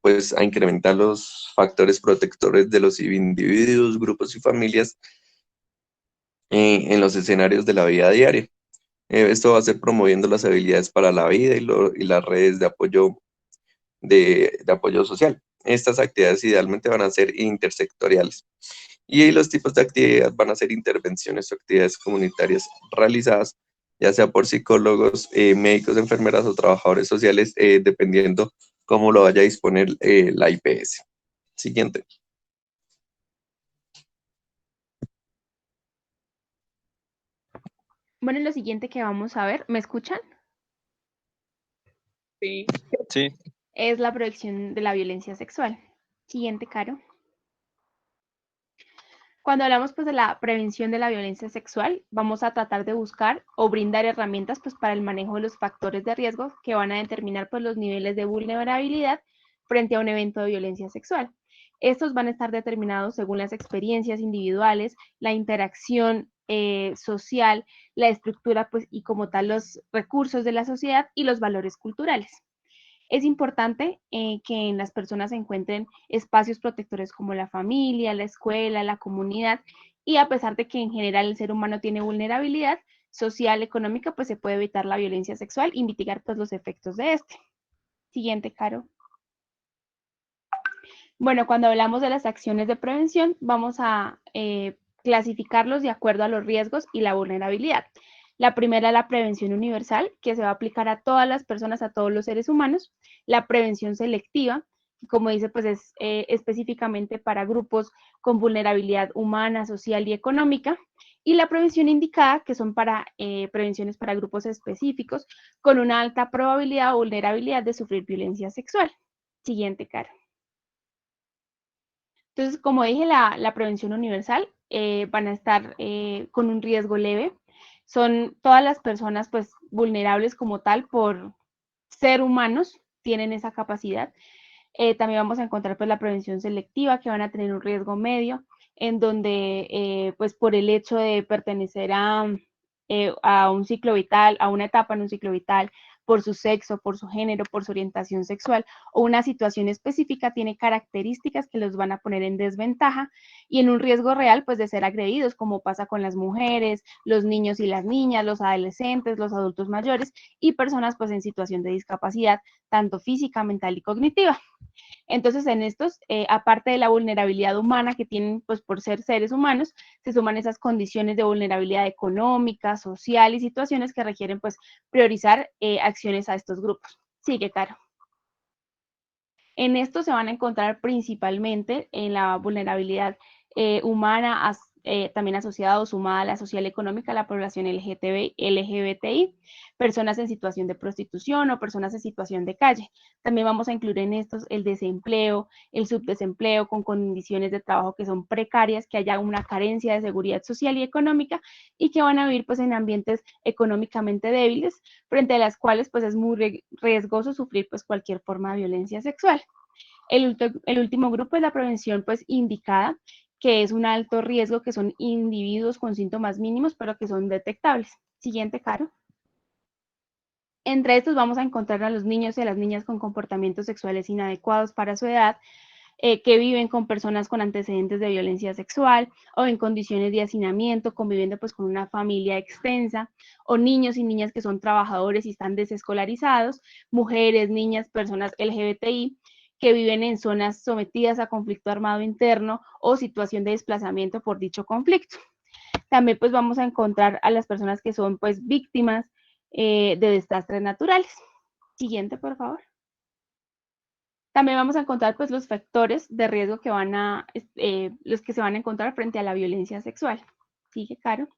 pues a incrementar los factores protectores de los individuos, grupos y familias en los escenarios de la vida diaria. Esto va a ser promoviendo las habilidades para la vida y las redes de apoyo social. Estas actividades idealmente van a ser intersectoriales y los tipos de actividades van a ser intervenciones o actividades comunitarias realizadas ya sea por psicólogos, médicos, enfermeras o trabajadores sociales, dependiendo cómo lo vaya a disponer la IPS. Siguiente. Bueno, lo siguiente que vamos a ver, ¿me escuchan? Sí. Sí. Es la prevención de la violencia sexual. Siguiente, Caro. Cuando hablamos pues de la prevención de la violencia sexual, vamos a tratar de buscar o brindar herramientas pues para el manejo de los factores de riesgo que van a determinar pues los niveles de vulnerabilidad frente a un evento de violencia sexual. Estos van a estar determinados según las experiencias individuales, la interacción social, la estructura pues y como tal los recursos de la sociedad y los valores culturales. Es importante que en las personas se encuentren espacios protectores como la familia, la escuela, la comunidad, y a pesar de que en general el ser humano tiene vulnerabilidad social, económica, pues se puede evitar la violencia sexual y mitigar pues los efectos de este. Siguiente, Caro. Bueno, cuando hablamos de las acciones de prevención, vamos a clasificarlos de acuerdo a los riesgos y la vulnerabilidad. La primera es la prevención universal, que se va a aplicar a todas las personas, a todos los seres humanos. La prevención selectiva, que como dice, pues es específicamente para grupos con vulnerabilidad humana, social y económica. Y la prevención indicada, que son para prevenciones para grupos específicos con una alta probabilidad o vulnerabilidad de sufrir violencia sexual. Siguiente, Caro. Entonces, como dije, la prevención universal van a estar con un riesgo leve. Son todas las personas pues vulnerables como tal por ser humanos, tienen esa capacidad. También vamos a encontrar pues la prevención selectiva, que van a tener un riesgo medio, en donde pues por el hecho de pertenecer a un ciclo vital, a una etapa en un ciclo vital, por su sexo, por su género, por su orientación sexual o una situación específica, tiene características que los van a poner en desventaja y en un riesgo real pues de ser agredidos, como pasa con las mujeres, los niños y las niñas, los adolescentes, los adultos mayores y personas pues en situación de discapacidad, tanto física, mental y cognitiva. Entonces, en estos, aparte de la vulnerabilidad humana que tienen pues por ser seres humanos, se suman esas condiciones de vulnerabilidad económica, social y situaciones que requieren pues priorizar acciones a estos grupos. Sigue, Caro. En esto se van a encontrar principalmente en la vulnerabilidad humana, también asociada o sumada a la social económica, la población LGBTI, personas en situación de prostitución o personas en situación de calle. También vamos a incluir en estos el desempleo, el subdesempleo con condiciones de trabajo que son precarias, que haya una carencia de seguridad social y económica y que van a vivir pues en ambientes económicamente débiles, frente a las cuales pues es muy riesgoso sufrir pues cualquier forma de violencia sexual. El último grupo es la prevención pues indicada, que es un alto riesgo, que son individuos con síntomas mínimos, pero que son detectables. Siguiente, Caro. Entre estos vamos a encontrar a los niños y a las niñas con comportamientos sexuales inadecuados para su edad, que viven con personas con antecedentes de violencia sexual o en condiciones de hacinamiento, conviviendo pues con una familia extensa, o niños y niñas que son trabajadores y están desescolarizados, mujeres, niñas, personas LGBTI, que viven en zonas sometidas a conflicto armado interno o situación de desplazamiento por dicho conflicto. También pues vamos a encontrar a las personas que son pues víctimas de desastres naturales. Siguiente, por favor. También vamos a encontrar pues los factores de riesgo que los que se van a encontrar frente a la violencia sexual. Sigue, Caro.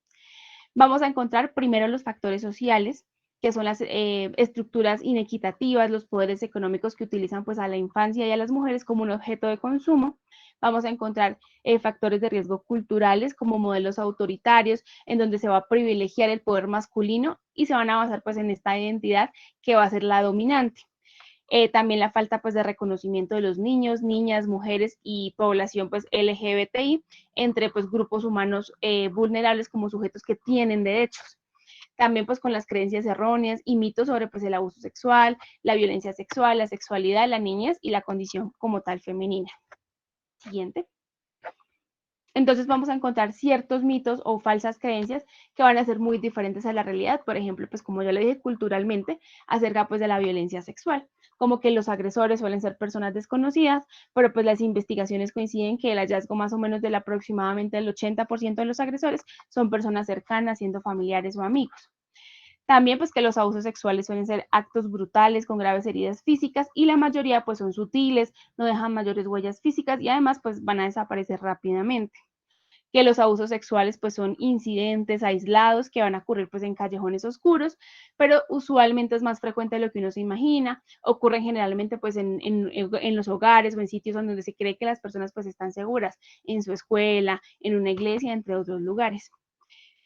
Vamos a encontrar primero los factores sociales, que son las estructuras inequitativas, los poderes económicos que utilizan pues a la infancia y a las mujeres como un objeto de consumo. Vamos a encontrar factores de riesgo culturales como modelos autoritarios, en donde se va a privilegiar el poder masculino y se van a basar pues en esta identidad que va a ser la dominante. También la falta pues de reconocimiento de los niños, niñas, mujeres y población pues LGBTI entre pues grupos humanos vulnerables como sujetos que tienen derechos. también pues con las creencias erróneas y mitos sobre pues el abuso sexual, la violencia sexual, la sexualidad, la niñez y la condición como tal femenina. Siguiente. Entonces vamos a encontrar ciertos mitos o falsas creencias que van a ser muy diferentes a la realidad. Por ejemplo, pues como ya lo dije culturalmente, acerca pues de la violencia sexual, como que los agresores suelen ser personas desconocidas, pero pues las investigaciones coinciden que el hallazgo más o menos del aproximadamente el 80% de los agresores son personas cercanas, siendo familiares o amigos. También pues que los abusos sexuales suelen ser actos brutales con graves heridas físicas y la mayoría pues son sutiles, no dejan mayores huellas físicas y además pues van a desaparecer rápidamente. Que los abusos sexuales pues son incidentes aislados que van a ocurrir pues en callejones oscuros, pero usualmente es más frecuente de lo que uno se imagina, ocurren generalmente pues en los hogares o en sitios donde se cree que las personas pues están seguras, en su escuela, en una iglesia, entre otros lugares.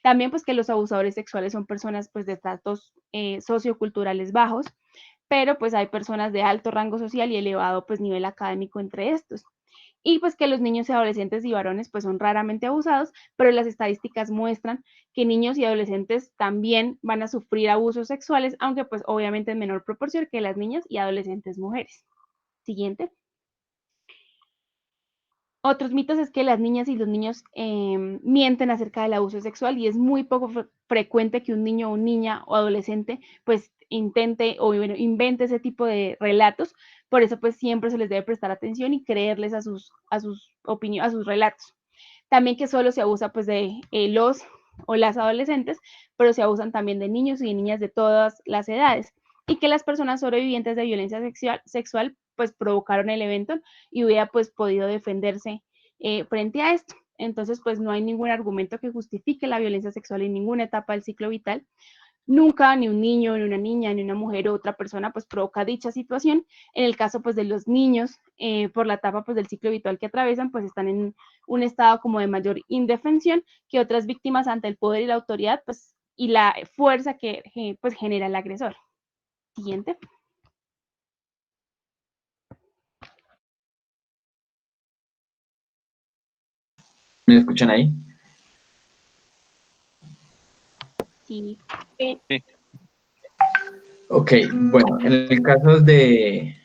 También pues que los abusadores sexuales son personas pues de tratos socioculturales bajos, pero pues hay personas de alto rango social y elevado pues nivel académico entre estos. Y pues que los niños y adolescentes y varones pues son raramente abusados, pero las estadísticas muestran que niños y adolescentes también van a sufrir abusos sexuales, aunque pues obviamente en menor proporción que las niñas y adolescentes mujeres. Siguiente. Otros mitos es que las niñas y los niños mienten acerca del abuso sexual y es muy poco frecuente que un niño o niña o adolescente pues intente o bueno, invente ese tipo de relatos, por eso pues siempre se les debe prestar atención y creerles a sus opiniones, a sus relatos. También que solo se abusa pues de los o las adolescentes, pero se abusan también de niños y de niñas de todas las edades y que las personas sobrevivientes de violencia sexual pues provocaron el evento y hubiera pues podido defenderse frente a esto. Entonces pues no hay ningún argumento que justifique la violencia sexual en ninguna etapa del ciclo vital. Nunca ni un niño, ni una niña, ni una mujer o otra persona pues provoca dicha situación. En el caso pues de los niños, por la etapa pues del ciclo vital que atraviesan, pues están en un estado como de mayor indefensión que otras víctimas ante el poder y la autoridad pues y la fuerza que pues genera el agresor. Siguiente. ¿Me escuchan ahí? Sí. Ok, bueno, en el caso de,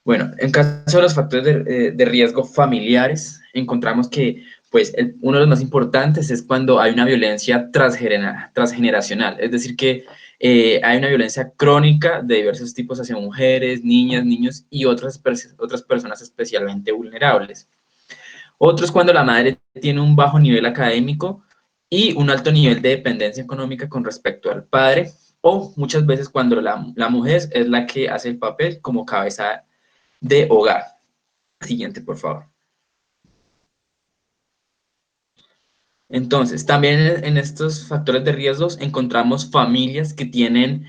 bueno, en caso de los factores de riesgo familiares, encontramos que pues uno de los más importantes es cuando hay una violencia transgeneracional, es decir, que hay una violencia crónica de diversos tipos hacia mujeres, niñas, niños y otras personas especialmente vulnerables. Otro es cuando la madre tiene un bajo nivel académico y un alto nivel de dependencia económica con respecto al padre, o muchas veces cuando la mujer es la que hace el papel como cabeza de hogar. Siguiente, por favor. Entonces, también en estos factores de riesgos encontramos familias que tienen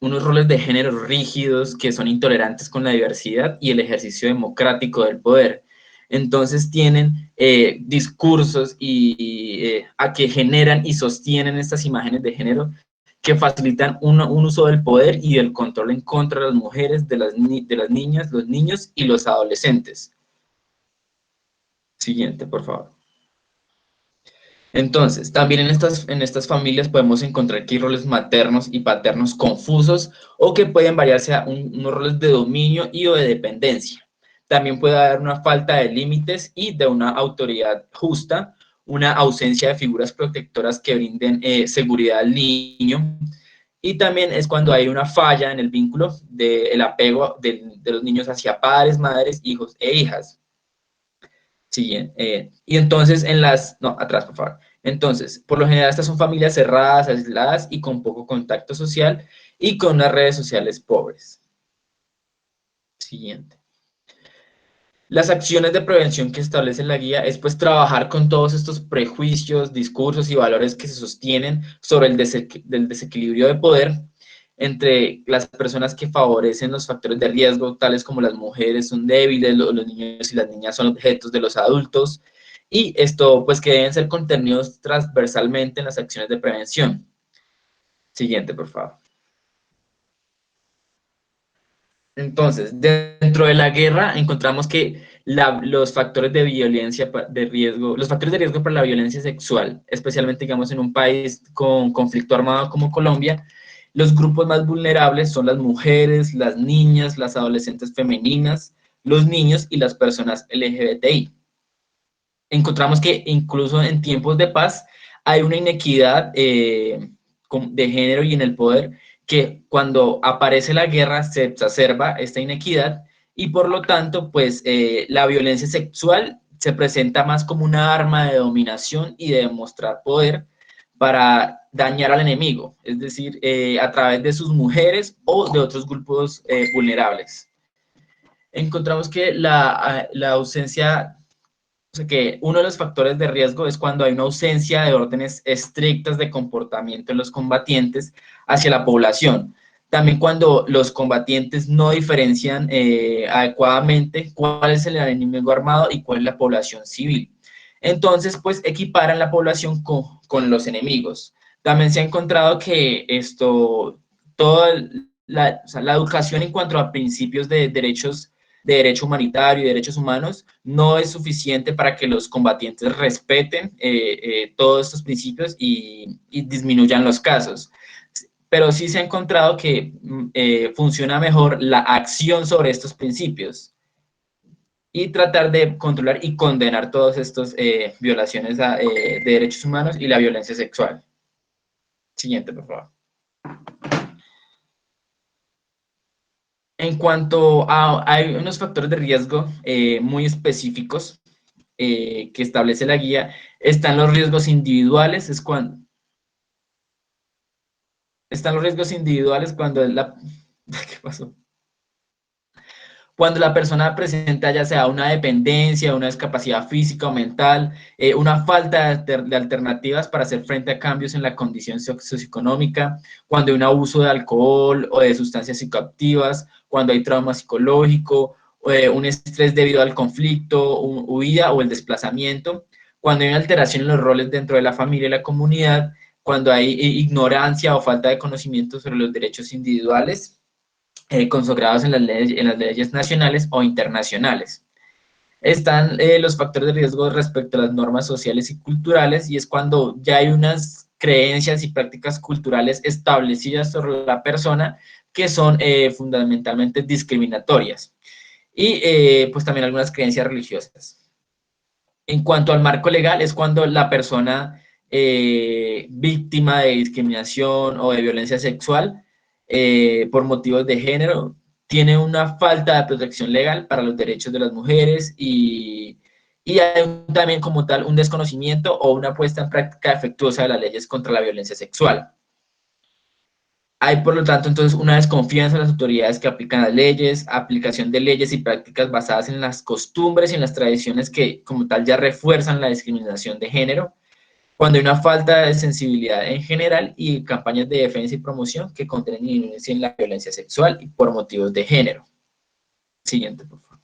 unos roles de género rígidos, que son intolerantes con la diversidad y el ejercicio democrático del poder. Entonces tienen discursos a que generan y sostienen estas imágenes de género que facilitan un uso del poder y del control en contra de las mujeres, de las niñas, los niños y los adolescentes. Siguiente, por favor. Entonces, también en estas familias podemos encontrar que hay roles maternos y paternos confusos o que pueden variarse a unos roles de dominio y o de dependencia. También puede haber una falta de límites y de una autoridad justa, una ausencia de figuras protectoras que brinden seguridad al niño. Y también es cuando hay una falla en el vínculo del apego de los niños hacia padres, madres, hijos e hijas. Siguiente. Y entonces no, atrás, por favor. Entonces, por lo general estas son familias cerradas, aisladas y con poco contacto social y con unas redes sociales pobres. Siguiente. Las acciones de prevención que establece la guía es pues trabajar con todos estos prejuicios, discursos y valores que se sostienen sobre el desequilibrio de poder entre las personas que favorecen los factores de riesgo, tales como las mujeres son débiles, los niños y las niñas son objetos de los adultos, y esto pues que deben ser contenidos transversalmente en las acciones de prevención. Siguiente, por favor. Entonces, dentro de la guerra encontramos que los factores de violencia de riesgo, los factores de riesgo para la violencia sexual, especialmente, digamos, en un país con conflicto armado como Colombia, los grupos más vulnerables son las mujeres, las niñas, las adolescentes femeninas, los niños y las personas LGBTI. Encontramos que incluso en tiempos de paz hay una inequidad de género y en el poder, que cuando aparece la guerra se exacerba esta inequidad y por lo tanto, pues la violencia sexual se presenta más como una arma de dominación y de demostrar poder para dañar al enemigo, es decir, a través de sus mujeres o de otros grupos vulnerables. Encontramos que la ausencia, o sea, que uno de los factores de riesgo es cuando hay una ausencia de órdenes estrictas de comportamiento en los combatientes hacia la población. También cuando los combatientes no diferencian adecuadamente cuál es el enemigo armado y cuál es la población civil. Entonces, pues equiparan la población con los enemigos. También se ha encontrado que toda o sea, la educación en cuanto a principios de derecho humanitario y derechos humanos no es suficiente para que los combatientes respeten todos estos principios y disminuyan los casos. Pero sí se ha encontrado que funciona mejor la acción sobre estos principios y tratar de controlar y condenar todas estas violaciones de derechos humanos y la violencia sexual. Siguiente, por favor. En cuanto a, hay unos factores de riesgo muy específicos que establece la guía, están los riesgos individuales, están los riesgos individuales cuando es la... ¿Qué pasó? Cuando la persona presenta ya sea una dependencia, una discapacidad física o mental, una falta de alternativas para hacer frente a cambios en la condición socioeconómica, cuando hay un abuso de alcohol o de sustancias psicoactivas, cuando hay trauma psicológico, un estrés debido al conflicto, huida o el desplazamiento, cuando hay una alteración en los roles dentro de la familia y la comunidad, cuando hay ignorancia o falta de conocimiento sobre los derechos individuales, consagrados en las leyes nacionales o internacionales. Están los factores de riesgo respecto a las normas sociales y culturales, y es cuando ya hay unas creencias y prácticas culturales establecidas sobre la persona que son fundamentalmente discriminatorias, y pues también algunas creencias religiosas. En cuanto al marco legal, es cuando la persona víctima de discriminación o de violencia sexual por motivos de género tiene una falta de protección legal para los derechos de las mujeres y hay también como tal un desconocimiento o una puesta en práctica defectuosa de las leyes contra la violencia sexual. Hay, por lo tanto, entonces una desconfianza en las autoridades que aplican las leyes, aplicación de leyes y prácticas basadas en las costumbres y en las tradiciones que, como tal, ya refuerzan la discriminación de género, cuando hay una falta de sensibilidad en general y campañas de defensa y promoción que contienen y denuncian la violencia sexual y por motivos de género. Siguiente, por favor.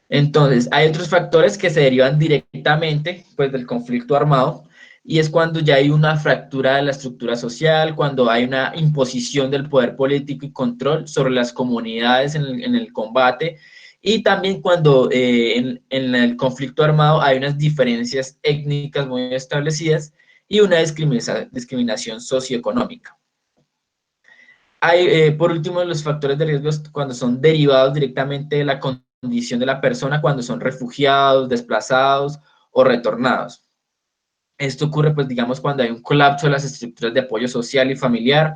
Entonces, hay otros factores que se derivan directamente, pues, del conflicto armado, y es cuando ya hay una fractura de la estructura social, cuando hay una imposición del poder político y control sobre las comunidades en el combate, y también cuando en el conflicto armado hay unas diferencias étnicas muy establecidas y una discriminación socioeconómica. Hay, por último, los factores de riesgo cuando son derivados directamente de la condición de la persona, cuando son refugiados, desplazados o retornados. Esto ocurre, pues, digamos, cuando hay un colapso de las estructuras de apoyo social y familiar,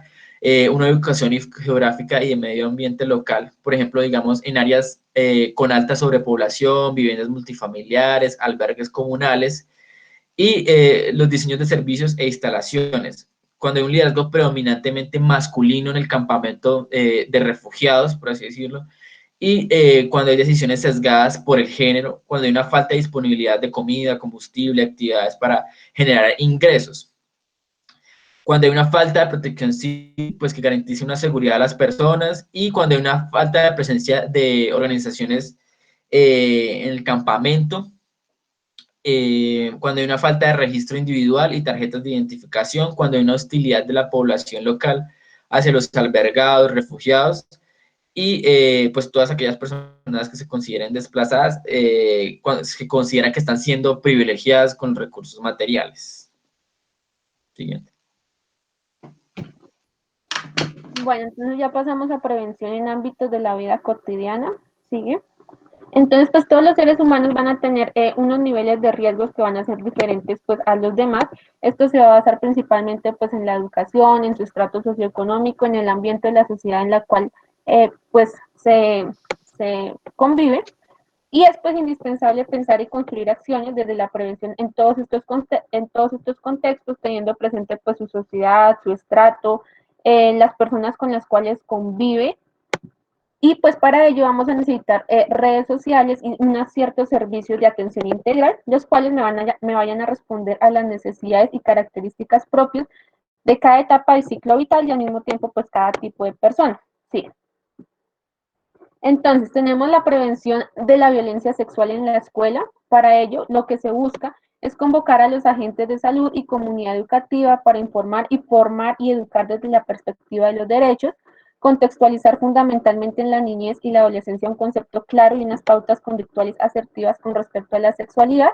una educación geográfica y de medio ambiente local, por ejemplo, digamos, en áreas con alta sobrepoblación, viviendas multifamiliares, albergues comunales y los diseños de servicios e instalaciones. Cuando hay un liderazgo predominantemente masculino en el campamento de refugiados, por así decirlo, y cuando hay decisiones sesgadas por el género, cuando hay una falta de disponibilidad de comida, combustible, actividades para generar ingresos. Cuando hay una falta de protección civil, pues que garantice una seguridad a las personas, y cuando hay una falta de presencia de organizaciones en el campamento, cuando hay una falta de registro individual y tarjetas de identificación, cuando hay una hostilidad de la población local hacia los albergados, refugiados, y pues todas aquellas personas que se consideren desplazadas, que consideran que están siendo privilegiadas con recursos materiales. Siguiente. Bueno, entonces ya pasamos a prevención en ámbitos de la vida cotidiana. Sigue. Entonces, pues todos los seres humanos van a tener unos niveles de riesgos que van a ser diferentes pues a los demás. Esto se va a basar principalmente pues en la educación, en su estrato socioeconómico, en el ambiente de la sociedad en la cual pues se convive. Y es pues indispensable pensar y construir acciones desde la prevención en todos estos contextos, teniendo presente pues su sociedad, su estrato, las personas con las cuales convive. Y pues para ello vamos a necesitar redes sociales y unos ciertos servicios de atención integral, los cuales me vayan a responder a las necesidades y características propias de cada etapa del ciclo vital y al mismo tiempo pues cada tipo de persona. Sí. Entonces, tenemos la prevención de la violencia sexual en la escuela. Para ello, lo que se busca es convocar a los agentes de salud y comunidad educativa para informar y formar y educar desde la perspectiva de los derechos, contextualizar fundamentalmente en la niñez y la adolescencia un concepto claro y unas pautas conductuales asertivas con respecto a la sexualidad,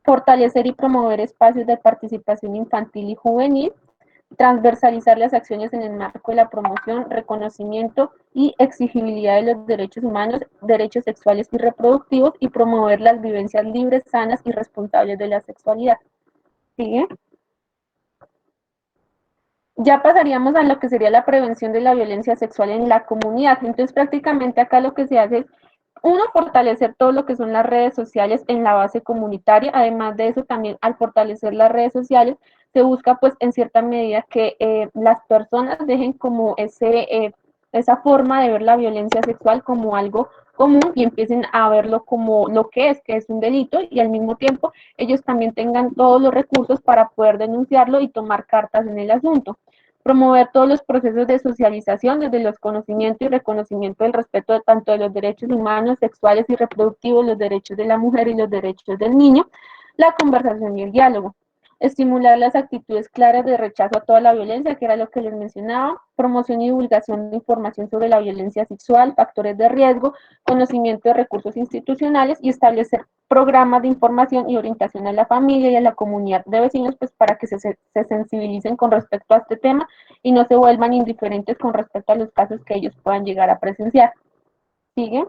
fortalecer y promover espacios de participación infantil y juvenil, transversalizar las acciones en el marco de la promoción, reconocimiento y exigibilidad de los derechos humanos, derechos sexuales y reproductivos y promover las vivencias libres, sanas y responsables de la sexualidad. ¿Sigue? Ya pasaríamos a lo que sería la prevención de la violencia sexual en la comunidad. Entonces, prácticamente acá lo que se hace es, uno, fortalecer todo lo que son las redes sociales en la base comunitaria. Además de eso, también al fortalecer las redes sociales, se busca, pues, en cierta medida que las personas dejen como esa forma de ver la violencia sexual como algo común y empiecen a verlo como lo que es un delito, y al mismo tiempo ellos también tengan todos los recursos para poder denunciarlo y tomar cartas en el asunto. Promover todos los procesos de socialización desde los conocimientos y reconocimiento del respeto de tanto de los derechos humanos, sexuales y reproductivos, los derechos de la mujer y los derechos del niño, la conversación y el diálogo. Estimular las actitudes claras de rechazo a toda la violencia, que era lo que les mencionaba, promoción y divulgación de información sobre la violencia sexual, factores de riesgo, conocimiento de recursos institucionales y establecer programas de información y orientación a la familia y a la comunidad de vecinos, pues para que se sensibilicen con respecto a este tema y no se vuelvan indiferentes con respecto a los casos que ellos puedan llegar a presenciar. ¿Sigue?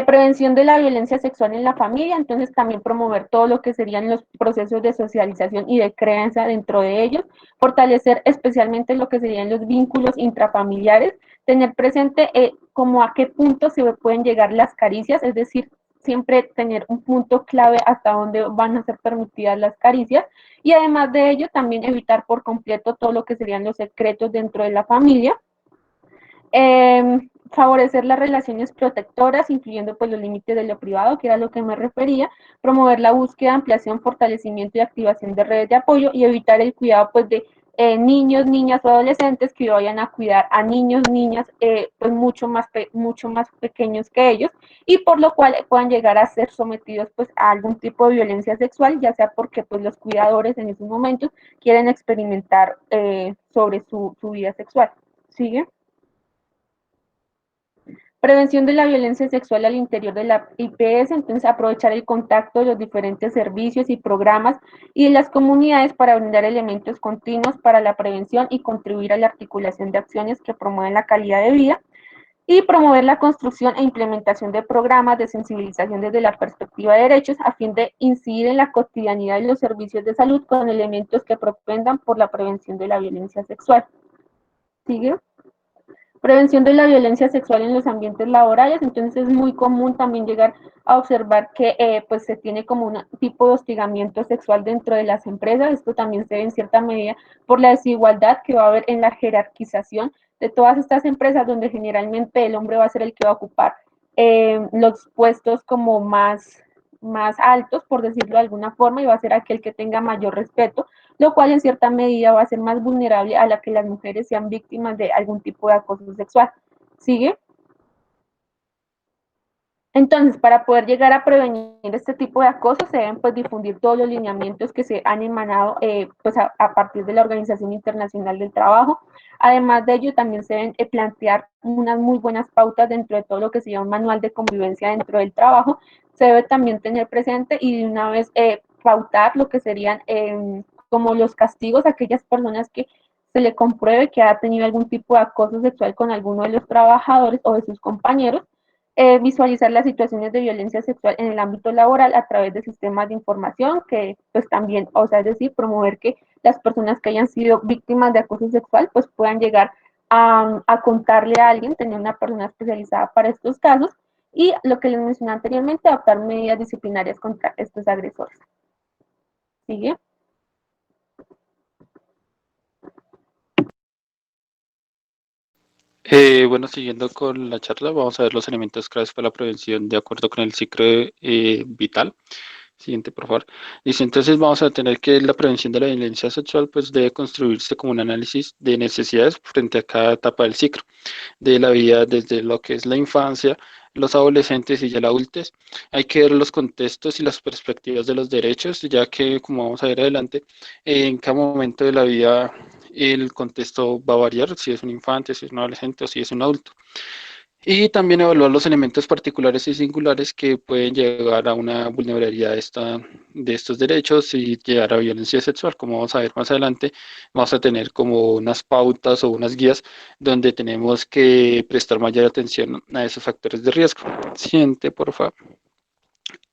Prevención de la violencia sexual en la familia, entonces también promover todo lo que serían los procesos de socialización y de crianza dentro de ellos, fortalecer especialmente lo que serían los vínculos intrafamiliares, tener presente como a qué punto se pueden llegar las caricias, es decir, siempre tener un punto clave hasta dónde van a ser permitidas las caricias, y además de ello también evitar por completo todo lo que serían los secretos dentro de la familia. Favorecer las relaciones protectoras, incluyendo pues los límites de lo privado, que era lo que me refería, promover la búsqueda, ampliación, fortalecimiento y activación de redes de apoyo y evitar el cuidado pues de niños, niñas o adolescentes que vayan a cuidar a niños, niñas pues mucho más pequeños que ellos, y por lo cual puedan llegar a ser sometidos pues a algún tipo de violencia sexual, ya sea porque pues los cuidadores en esos momentos quieren experimentar sobre su vida sexual. ¿Sigue? Prevención de la violencia sexual al interior de la IPS, entonces aprovechar el contacto de los diferentes servicios y programas y de las comunidades para brindar elementos continuos para la prevención y contribuir a la articulación de acciones que promueven la calidad de vida, y promover la construcción e implementación de programas de sensibilización desde la perspectiva de derechos a fin de incidir en la cotidianidad de los servicios de salud con elementos que propendan por la prevención de la violencia sexual. ¿Sigue? Prevención de la violencia sexual en los ambientes laborales, entonces es muy común también llegar a observar que pues se tiene como un tipo de hostigamiento sexual dentro de las empresas. Esto también se ve en cierta medida por la desigualdad que va a haber en la jerarquización de todas estas empresas, donde generalmente el hombre va a ser el que va a ocupar los puestos como más altos, por decirlo de alguna forma, y va a ser aquel que tenga mayor respeto, lo cual en cierta medida va a ser más vulnerable a la que las mujeres sean víctimas de algún tipo de acoso sexual. ¿Sigue? Entonces, para poder llegar a prevenir este tipo de acoso, se deben pues difundir todos los lineamientos que se han emanado pues a partir de la Organización Internacional del Trabajo. Además de ello, también se deben plantear unas muy buenas pautas dentro de todo lo que sería un manual de convivencia dentro del trabajo. Se debe también tener presente y de una vez pautar lo que serían como los castigos a aquellas personas que se le compruebe que ha tenido algún tipo de acoso sexual con alguno de los trabajadores o de sus compañeros, visualizar las situaciones de violencia sexual en el ámbito laboral a través de sistemas de información que pues también, o sea, es decir, promover que las personas que hayan sido víctimas de acoso sexual pues puedan llegar a contarle a alguien, tener una persona especializada para estos casos y lo que les mencioné anteriormente, adoptar medidas disciplinarias contra estos agresores. ¿Sigue? Bueno, siguiendo con la charla, vamos a ver los elementos claves para la prevención de acuerdo con el ciclo vital. Siguiente, por favor. Dice, entonces vamos a tener que la prevención de la violencia sexual pues debe construirse como un análisis de necesidades frente a cada etapa del ciclo de la vida, desde lo que es la infancia, los adolescentes y ya la adultez. Hay que ver los contextos y las perspectivas de los derechos, ya que, como vamos a ver adelante, en cada momento de la vida el contexto va a variar, si es un infante, si es un adolescente o si es un adulto. Y también evaluar los elementos particulares y singulares que pueden llegar a una vulnerabilidad de estos derechos y llegar a violencia sexual. Como vamos a ver más adelante, vamos a tener como unas pautas o unas guías donde tenemos que prestar mayor atención a esos factores de riesgo. Siguiente, por favor.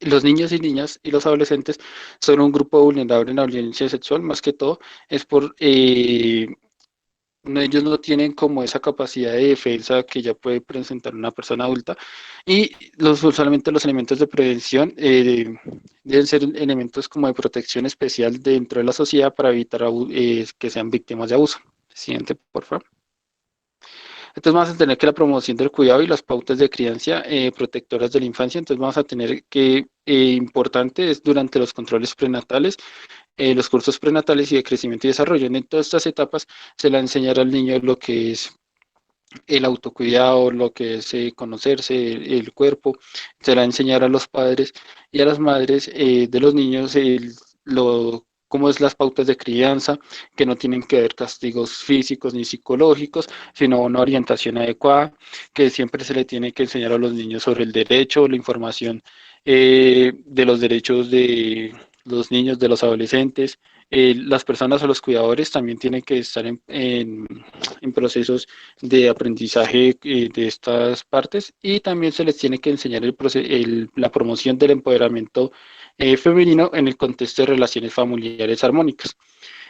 Los niños y niñas y los adolescentes son un grupo vulnerable en la violencia sexual, más que todo es por ellos no tienen como esa capacidad de defensa que ya puede presentar una persona adulta y usualmente los elementos de prevención deben ser elementos como de protección especial dentro de la sociedad para evitar que sean víctimas de abuso. Siguiente, por favor. Entonces vamos a tener que la promoción del cuidado y las pautas de crianza protectoras de la infancia. Entonces vamos a tener que, importante es durante los controles prenatales, los cursos prenatales y de crecimiento y desarrollo. En todas estas etapas se le va a enseñar al niño lo que es el autocuidado, lo que es conocerse, el cuerpo, se le va a enseñar a los padres y a las madres de los niños cómo es las pautas de crianza, que no tienen que haber castigos físicos ni psicológicos, sino una orientación adecuada, que siempre se le tiene que enseñar a los niños sobre el derecho, la información de los derechos de los niños, de los adolescentes. Las personas o los cuidadores también tienen que estar en procesos de aprendizaje de estas partes y también se les tiene que enseñar la promoción del empoderamiento femenino en el contexto de relaciones familiares armónicas.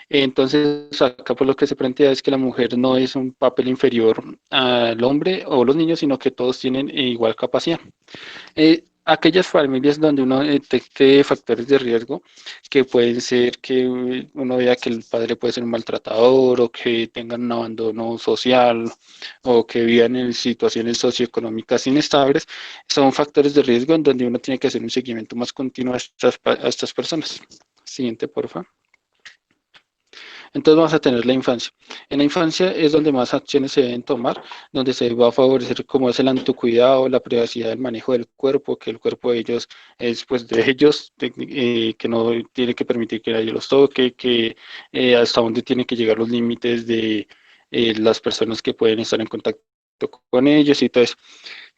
Entonces, acá por lo que se plantea es que la mujer no es un papel inferior al hombre o los niños, sino que todos tienen igual capacidad. Aquellas familias donde uno detecte factores de riesgo, que pueden ser que uno vea que el padre puede ser un maltratador o que tengan un abandono social o que vivan en situaciones socioeconómicas inestables, son factores de riesgo en donde uno tiene que hacer un seguimiento más continuo a estas personas. Siguiente, por favor. Entonces vamos a tener la infancia. En la infancia es donde más acciones se deben tomar, donde se va a favorecer como es el autocuidado, la privacidad del manejo del cuerpo, que el cuerpo de ellos es pues de ellos, que no tiene que permitir que nadie los toque, que hasta dónde tienen que llegar los límites de las personas que pueden estar en contacto con ellos y todo eso.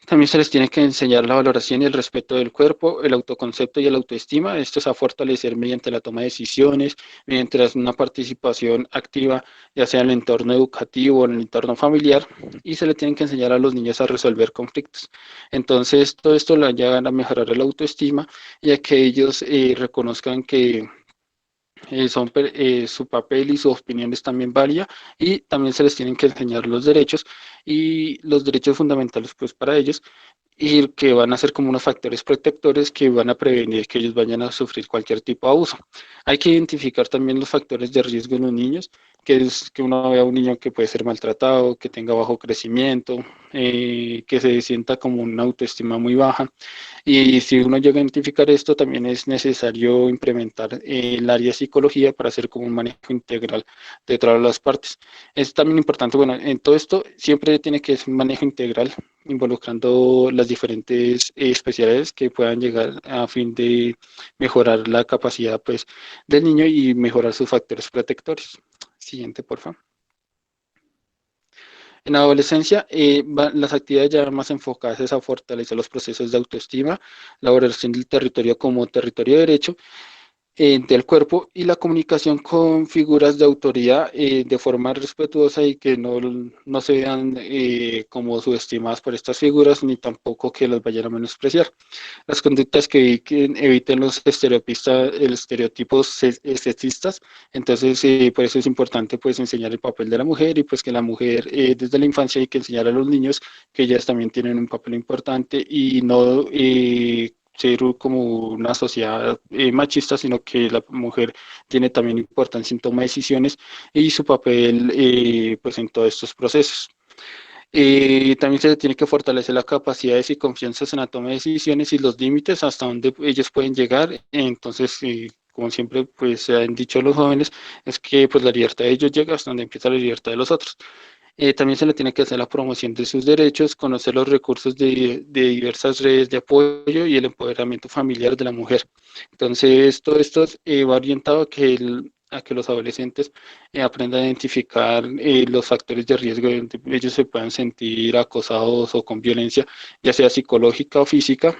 También se les tiene que enseñar la valoración y el respeto del cuerpo, el autoconcepto y la autoestima. Esto es a fortalecer mediante la toma de decisiones, mediante una participación activa, ya sea en el entorno educativo o en el entorno familiar, y se le tienen que enseñar a los niños a resolver conflictos. Entonces, todo esto le ayuda a mejorar la autoestima y a que ellos reconozcan que su papel y su opinión es también válida y también se les tienen que enseñar los derechos y los derechos fundamentales pues para ellos y que van a ser como unos factores protectores que van a prevenir que ellos vayan a sufrir cualquier tipo de abuso. Hay que identificar también los factores de riesgo en los niños, que es que uno vea a un niño que puede ser maltratado, que tenga bajo crecimiento, que se sienta como una autoestima muy baja. Y si uno llega a identificar esto, también es necesario implementar el área de psicología para hacer como un manejo integral de todas las partes. Es también importante, bueno, en todo esto siempre tiene que ser un manejo integral involucrando las diferentes especialidades que puedan llegar a fin de mejorar la capacidad pues, del niño y mejorar sus factores protectores. Siguiente, por favor. En la adolescencia, las actividades ya más enfocadas es a fortalecer los procesos de autoestima, la valoración del territorio como territorio de derecho del cuerpo y la comunicación con figuras de autoridad de forma respetuosa y que no se vean como subestimadas por estas figuras ni tampoco que las vayan a menospreciar. Las conductas que eviten los estereotipos sexistas, entonces por eso es importante pues enseñar el papel de la mujer y pues que la mujer desde la infancia hay que enseñar a los niños que ellas también tienen un papel importante y no ser como una sociedad machista, sino que la mujer tiene también importancia en toma de decisiones y su papel pues en todos estos procesos. También se tiene que fortalecer las capacidades y confianzas en la toma de decisiones y los límites hasta donde ellos pueden llegar. Entonces, como siempre pues se han dicho los jóvenes, es que pues la libertad de ellos llega hasta donde empieza la libertad de los otros. También se le tiene que hacer la promoción de sus derechos, conocer los recursos de diversas redes de apoyo y el empoderamiento familiar de la mujer. Entonces, todo esto va orientado a que los adolescentes aprendan a identificar los factores de riesgo donde ellos se puedan sentir acosados o con violencia, ya sea psicológica o física.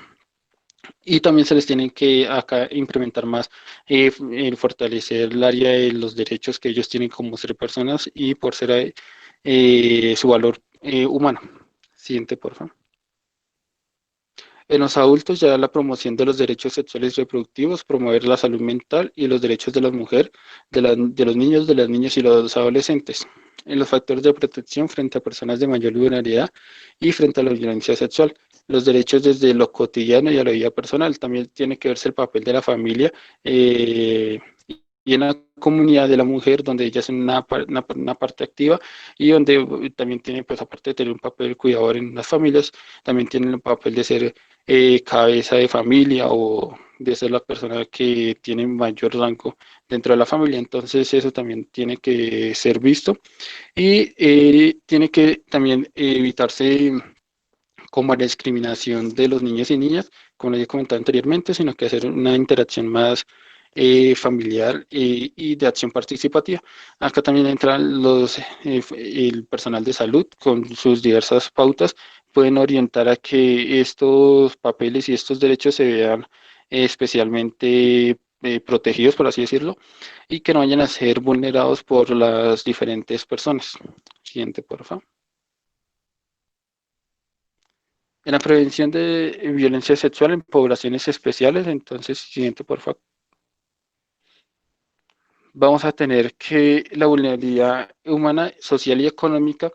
Y también se les tiene que acá implementar más, el fortalecer el área de los derechos que ellos tienen como ser personas y por ser su valor humano. Siguiente, por favor. En los adultos ya la promoción de los derechos sexuales y reproductivos, promover la salud mental y los derechos de la mujer, de los niños, de las niñas y los adolescentes. En los factores de protección frente a personas de mayor vulnerabilidad y frente a la violencia sexual. Los derechos desde lo cotidiano y a la vida personal. También tiene que verse el papel de la familia y en la comunidad de la mujer, donde ella es una parte activa y donde también tiene, pues aparte de tener un papel cuidador en las familias, también tiene el papel de ser cabeza de familia o de ser la persona que tiene mayor rango dentro de la familia. Entonces eso también tiene que ser visto y tiene que también evitarse como la discriminación de los niños y niñas, como les he comentado anteriormente, sino que hacer una interacción más familiar y de acción participativa. Acá también entran el personal de salud con sus diversas pautas, pueden orientar a que estos papeles y estos derechos se vean especialmente protegidos, por así decirlo, y que no vayan a ser vulnerados por las diferentes personas. Siguiente, por favor. En la prevención de violencia sexual en poblaciones especiales, entonces, siguiente, por favor. Vamos a tener que la vulnerabilidad humana, social y económica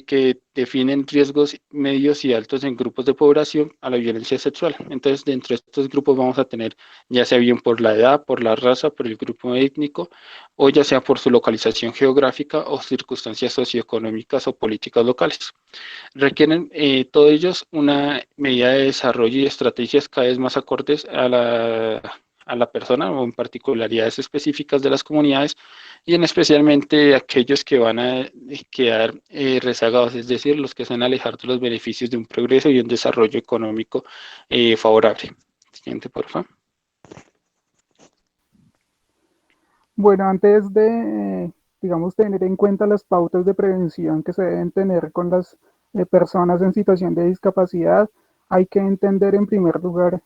que definen riesgos medios y altos en grupos de población a la violencia sexual. Entonces, dentro de estos grupos vamos a tener, ya sea bien por la edad, por la raza, por el grupo étnico, o ya sea por su localización geográfica o circunstancias socioeconómicas o políticas locales. Requieren todos ellos una medida de desarrollo y estrategias cada vez más acordes a la persona o en particularidades específicas de las comunidades y en especialmente aquellos que van a quedar rezagados, es decir, los que se van a alejar de los beneficios de un progreso y un desarrollo económico favorable. Siguiente, por favor. Bueno, antes de, digamos, tener en cuenta las pautas de prevención que se deben tener con las personas en situación de discapacidad, hay que entender en primer lugar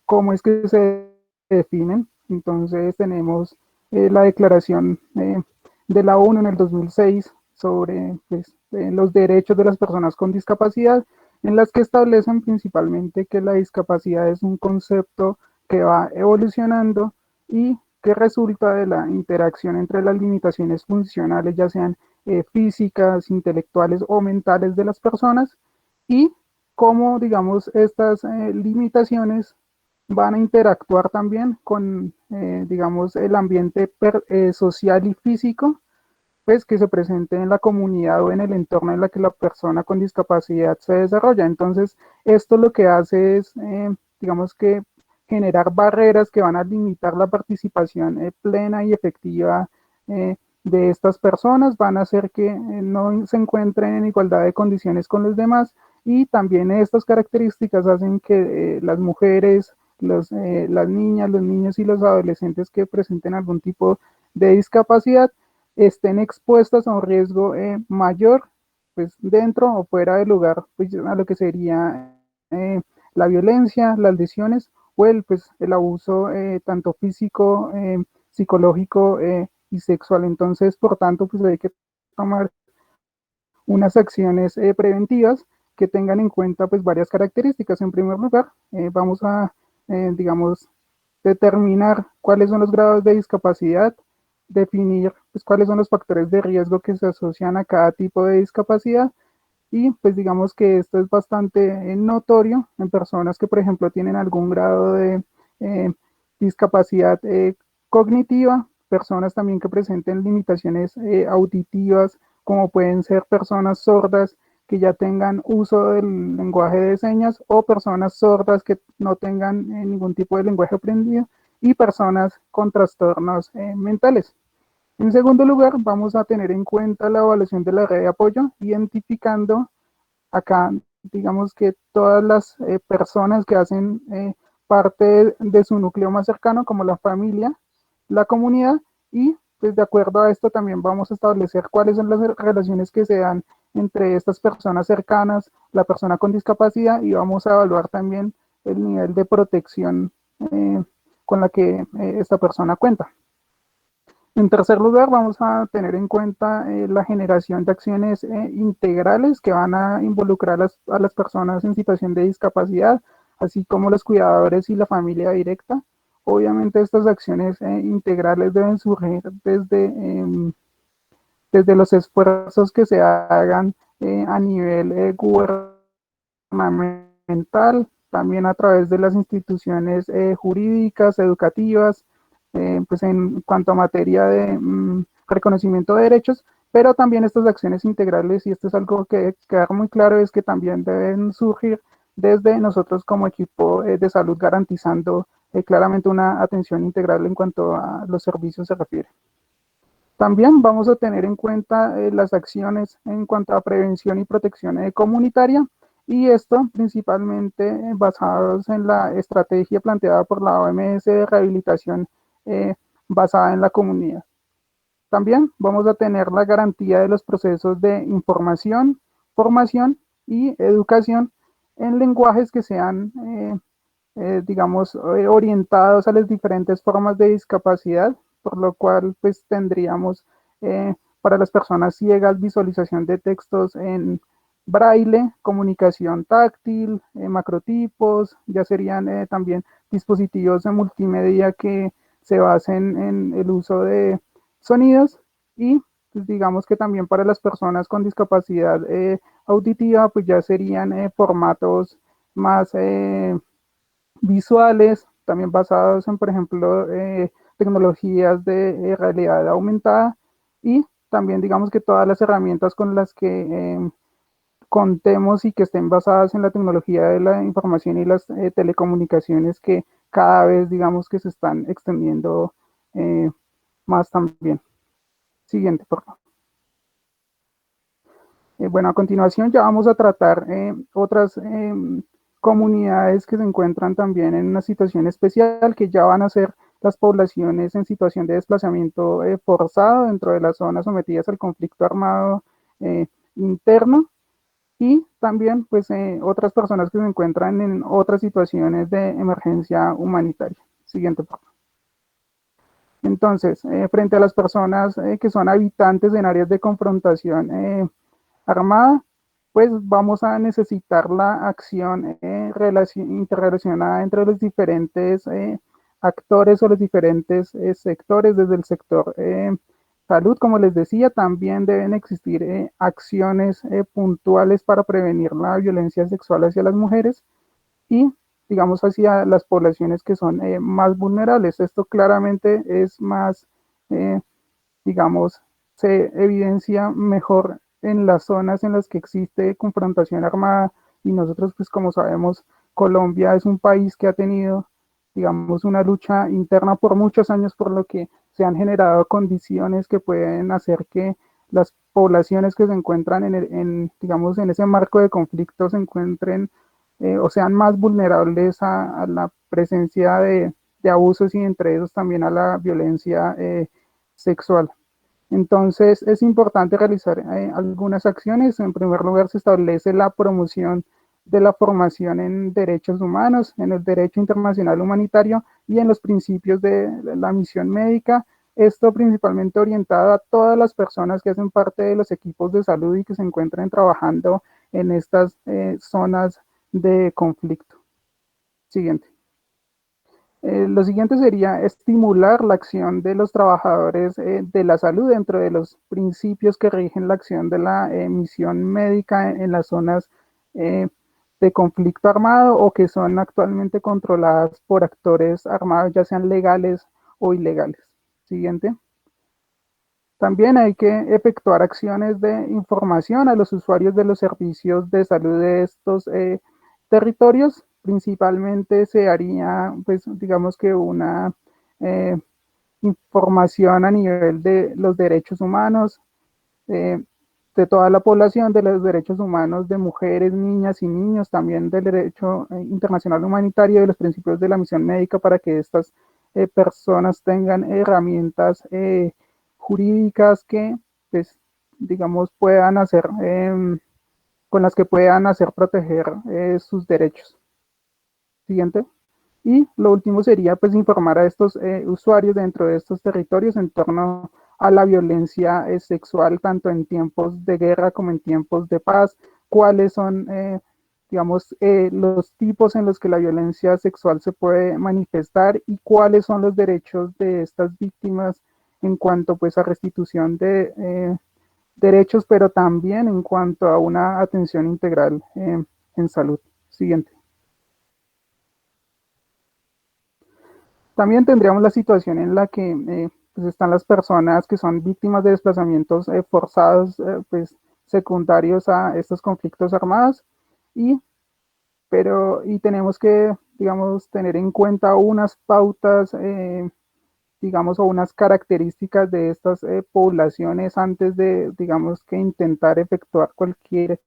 cómo es que se definen. Entonces tenemos la declaración de la ONU en el 2006 sobre pues, los derechos de las personas con discapacidad, en las que establecen principalmente que la discapacidad es un concepto que va evolucionando y que resulta de la interacción entre las limitaciones funcionales, ya sean físicas, intelectuales o mentales de las personas, y cómo, digamos, estas limitaciones van a interactuar también con, digamos, el ambiente social y físico, pues que se presente en la comunidad o en el entorno en la que la persona con discapacidad se desarrolla. Entonces, esto lo que hace es, digamos que generar barreras que van a limitar la participación plena y efectiva de estas personas, van a hacer que no se encuentren en igualdad de condiciones con los demás y también estas características hacen que las mujeres, las niñas, los niños y los adolescentes que presenten algún tipo de discapacidad estén expuestas a un riesgo mayor, pues dentro o fuera del lugar, pues a lo que sería la violencia, las lesiones o el abuso tanto físico, psicológico y sexual. Entonces, por tanto, pues hay que tomar unas acciones preventivas que tengan en cuenta pues varias características. En primer lugar, vamos a, digamos, determinar cuáles son los grados de discapacidad, definir pues cuáles son los factores de riesgo que se asocian a cada tipo de discapacidad y pues digamos que esto es bastante notorio en personas que por ejemplo tienen algún grado de eh, discapacidad cognitiva, personas también que presenten limitaciones auditivas, como pueden ser personas sordas que ya tengan uso del lenguaje de señas o personas sordas que no tengan ningún tipo de lenguaje aprendido y personas con trastornos mentales. En segundo lugar, vamos a tener en cuenta la evaluación de la red de apoyo, identificando acá, digamos que todas las personas que hacen parte de su núcleo más cercano, como la familia, la comunidad, y pues de acuerdo a esto también vamos a establecer cuáles son las relaciones que se dan entre estas personas cercanas, la persona con discapacidad, y vamos a evaluar también el nivel de protección con la que esta persona cuenta. En tercer lugar, vamos a tener en cuenta la generación de acciones integrales que van a involucrar a las personas en situación de discapacidad, así como los cuidadores y la familia directa. Obviamente estas acciones integrales deben surgir desde los esfuerzos que se hagan a nivel gubernamental, también a través de las instituciones jurídicas, educativas, pues en cuanto a materia de reconocimiento de derechos, pero también estas acciones integrales, y esto es algo que debe quedar muy claro, es que también deben surgir desde nosotros como equipo de salud, garantizando claramente una atención integral en cuanto a los servicios se refiere. También vamos a tener en cuenta las acciones en cuanto a prevención y protección comunitaria, y esto principalmente basados en la estrategia planteada por la OMS de rehabilitación basada en la comunidad. También vamos a tener la garantía de los procesos de información, formación y educación en lenguajes que sean, digamos, orientados a las diferentes formas de discapacidad, por lo cual pues tendríamos para las personas ciegas visualización de textos en braille, comunicación táctil, macrotipos, ya serían también dispositivos de multimedia que se basen en el uso de sonidos y pues, digamos que también para las personas con discapacidad auditiva pues ya serían formatos más visuales, también basados en por ejemplo tecnologías de realidad aumentada y también digamos que todas las herramientas con las que contemos y que estén basadas en la tecnología de la información y las telecomunicaciones que cada vez digamos que se están extendiendo más también. Siguiente, por favor. Bueno, a continuación ya vamos a tratar otras comunidades que se encuentran también en una situación especial, que ya van a ser las poblaciones en situación de desplazamiento forzado dentro de las zonas sometidas al conflicto armado interno, y también pues otras personas que se encuentran en otras situaciones de emergencia humanitaria. Siguiente, por favor. Entonces, frente a las personas que son habitantes en áreas de confrontación armada, pues vamos a necesitar la acción interrelacionada entre los diferentes actores o los diferentes sectores, desde el sector salud, como les decía, también deben existir acciones puntuales para prevenir la violencia sexual hacia las mujeres y, digamos, hacia las poblaciones que son más vulnerables. Esto claramente es más, digamos, se evidencia mejor en las zonas en las que existe confrontación armada, y nosotros, pues como sabemos, Colombia es un país que ha tenido, digamos, una lucha interna por muchos años, por lo que se han generado condiciones que pueden hacer que las poblaciones que se encuentran digamos, en ese marco de conflicto se encuentren o sean más vulnerables a la presencia de abusos y entre esos también a la violencia sexual. Entonces es importante realizar algunas acciones. En primer lugar, se establece la promoción de la formación en derechos humanos, en el derecho internacional humanitario y en los principios de la misión médica. Esto principalmente orientado a todas las personas que hacen parte de los equipos de salud y que se encuentren trabajando en estas zonas de conflicto. Siguiente. Lo siguiente sería estimular la acción de los trabajadores de la salud dentro de los principios que rigen la acción de la misión médica en las zonas de conflicto armado o que son actualmente controladas por actores armados, ya sean legales o ilegales. Siguiente. También hay que efectuar acciones de información a los usuarios de los servicios de salud de estos territorios. Principalmente se haría, pues, digamos que una eh, información a nivel de los derechos humanos, eh, de toda la población, de los derechos humanos de mujeres, niñas y niños, también del derecho internacional humanitario y de los principios de la misión médica para que estas personas tengan herramientas jurídicas que, pues, digamos, puedan hacer, con las que puedan hacer proteger sus derechos. Siguiente. Y lo último sería, pues, informar a estos usuarios dentro de estos territorios en torno a la violencia sexual, tanto en tiempos de guerra como en tiempos de paz, cuáles son, digamos, los tipos en los que la violencia sexual se puede manifestar y cuáles son los derechos de estas víctimas en cuanto, pues, a restitución de derechos, pero también en cuanto a una atención integral en salud. Siguiente. También tendríamos la situación en la que pues están las personas que son víctimas de desplazamientos forzados, pues secundarios a estos conflictos armados, y, y tenemos que, digamos, tener en cuenta unas pautas, digamos, o unas características de estas poblaciones antes de, digamos, que intentar efectuar cualquier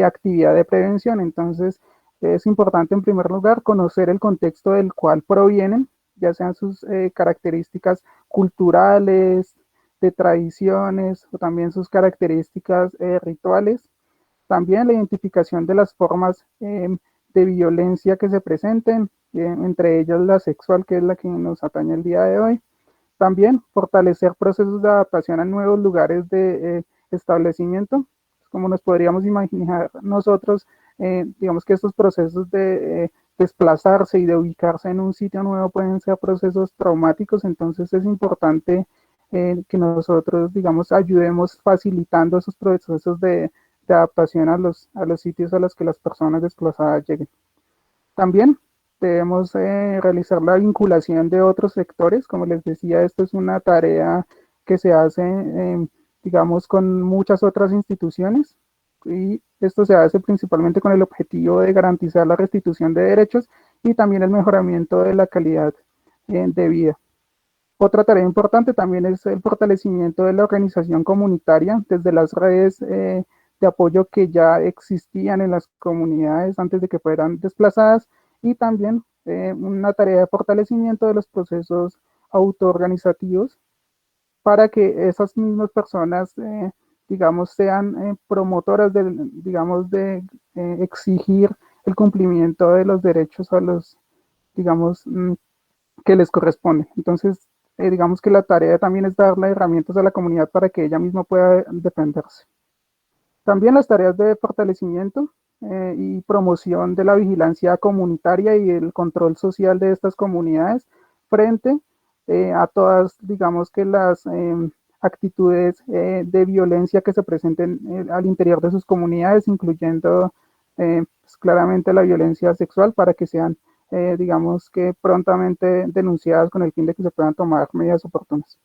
actividad de prevención. Entonces, es importante en primer lugar conocer el contexto del cual provienen, ya sean sus características culturales, de tradiciones o también sus características rituales. También la identificación de las formas de violencia que se presenten, entre ellas la sexual, que es la que nos atañe el día de hoy. También fortalecer procesos de adaptación a nuevos lugares de establecimiento, como nos podríamos imaginar nosotros, digamos que estos procesos de desplazarse y de ubicarse en un sitio nuevo pueden ser procesos traumáticos, entonces es importante que nosotros, digamos, ayudemos facilitando esos procesos de adaptación a los sitios a los que las personas desplazadas lleguen. También debemos realizar la vinculación de otros sectores. Como les decía, esto es una tarea que se hace, digamos, con muchas otras instituciones, y esto se hace principalmente con el objetivo de garantizar la restitución de derechos y también el mejoramiento de la calidad de vida. Otra tarea importante también es el fortalecimiento de la organización comunitaria desde las redes de apoyo que ya existían en las comunidades antes de que fueran desplazadas, y también una tarea de fortalecimiento de los procesos autoorganizativos para que esas mismas personas, digamos, sean promotoras de, digamos, de exigir el cumplimiento de los derechos a los, digamos, que les corresponde. Entonces, digamos que la tarea también es darle herramientas a la comunidad para que ella misma pueda defenderse. También las tareas de fortalecimiento y promoción de la vigilancia comunitaria y el control social de estas comunidades frente a todas, digamos que las actitudes de violencia que se presenten al interior de sus comunidades, incluyendo pues claramente la violencia sexual, para que sean, digamos que prontamente denunciadas con el fin de que se puedan tomar medidas oportunas.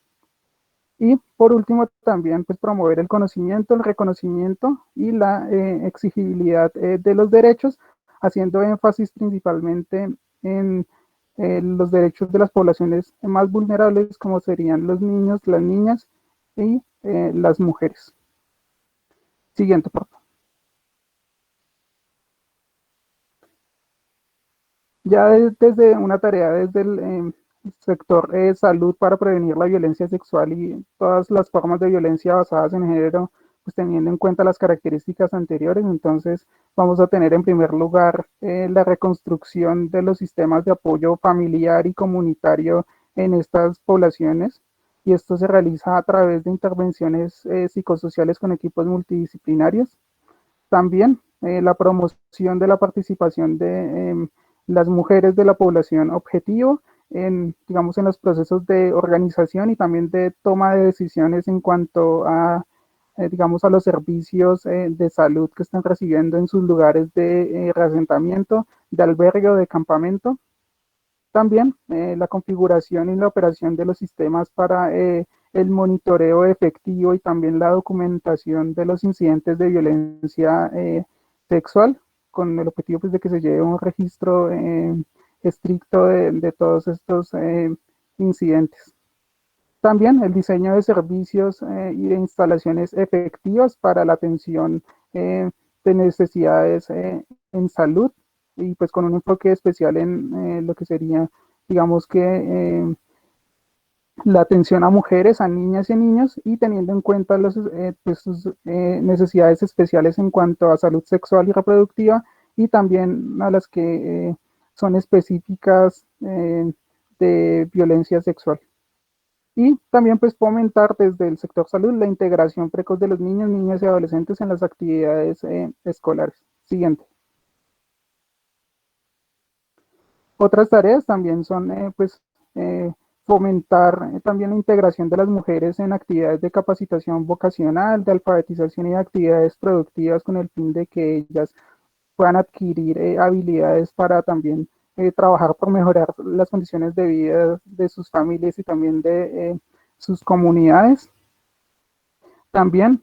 Y por último, también, pues, promover el conocimiento, el reconocimiento y la exigibilidad de los derechos, haciendo énfasis principalmente en los derechos de las poblaciones más vulnerables, como serían los niños, las niñas y las mujeres. Siguiente, por favor. Ya desde una tarea desde el sector salud para prevenir la violencia sexual y todas las formas de violencia basadas en género, pues teniendo en cuenta las características anteriores, entonces vamos a tener en primer lugar la reconstrucción de los sistemas de apoyo familiar y comunitario en estas poblaciones, y esto se realiza a través de intervenciones psicosociales con equipos multidisciplinarios. También la promoción de la participación de las mujeres de la población objetivo en, digamos, en los procesos de organización y también de toma de decisiones en cuanto a, digamos, a los servicios de salud que están recibiendo en sus lugares de reasentamiento, de albergue o de campamento. También la configuración y la operación de los sistemas para el monitoreo efectivo y también la documentación de los incidentes de violencia sexual, con el objetivo pues, de que se lleve un registro estricto de todos estos incidentes. También el diseño de servicios y de instalaciones efectivas para la atención de necesidades en salud y pues con un enfoque especial en lo que sería, digamos que la atención a mujeres, a niñas y a niños y teniendo en cuenta pues, sus necesidades especiales en cuanto a salud sexual y reproductiva y también a las que son específicas de violencia sexual. Y también pues fomentar desde el sector salud la integración precoz de los niños, niñas y adolescentes en las actividades escolares. Siguiente. Otras tareas también son pues fomentar también la integración de las mujeres en actividades de capacitación vocacional, de alfabetización y de actividades productivas con el fin de que ellas puedan adquirir habilidades para también trabajar por mejorar las condiciones de vida de sus familias y también de sus comunidades. También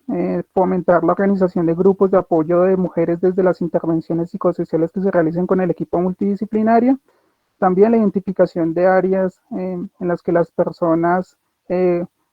fomentar la organización de grupos de apoyo de mujeres desde las intervenciones psicosociales que se realicen con el equipo multidisciplinario. También la identificación de áreas en las que las personas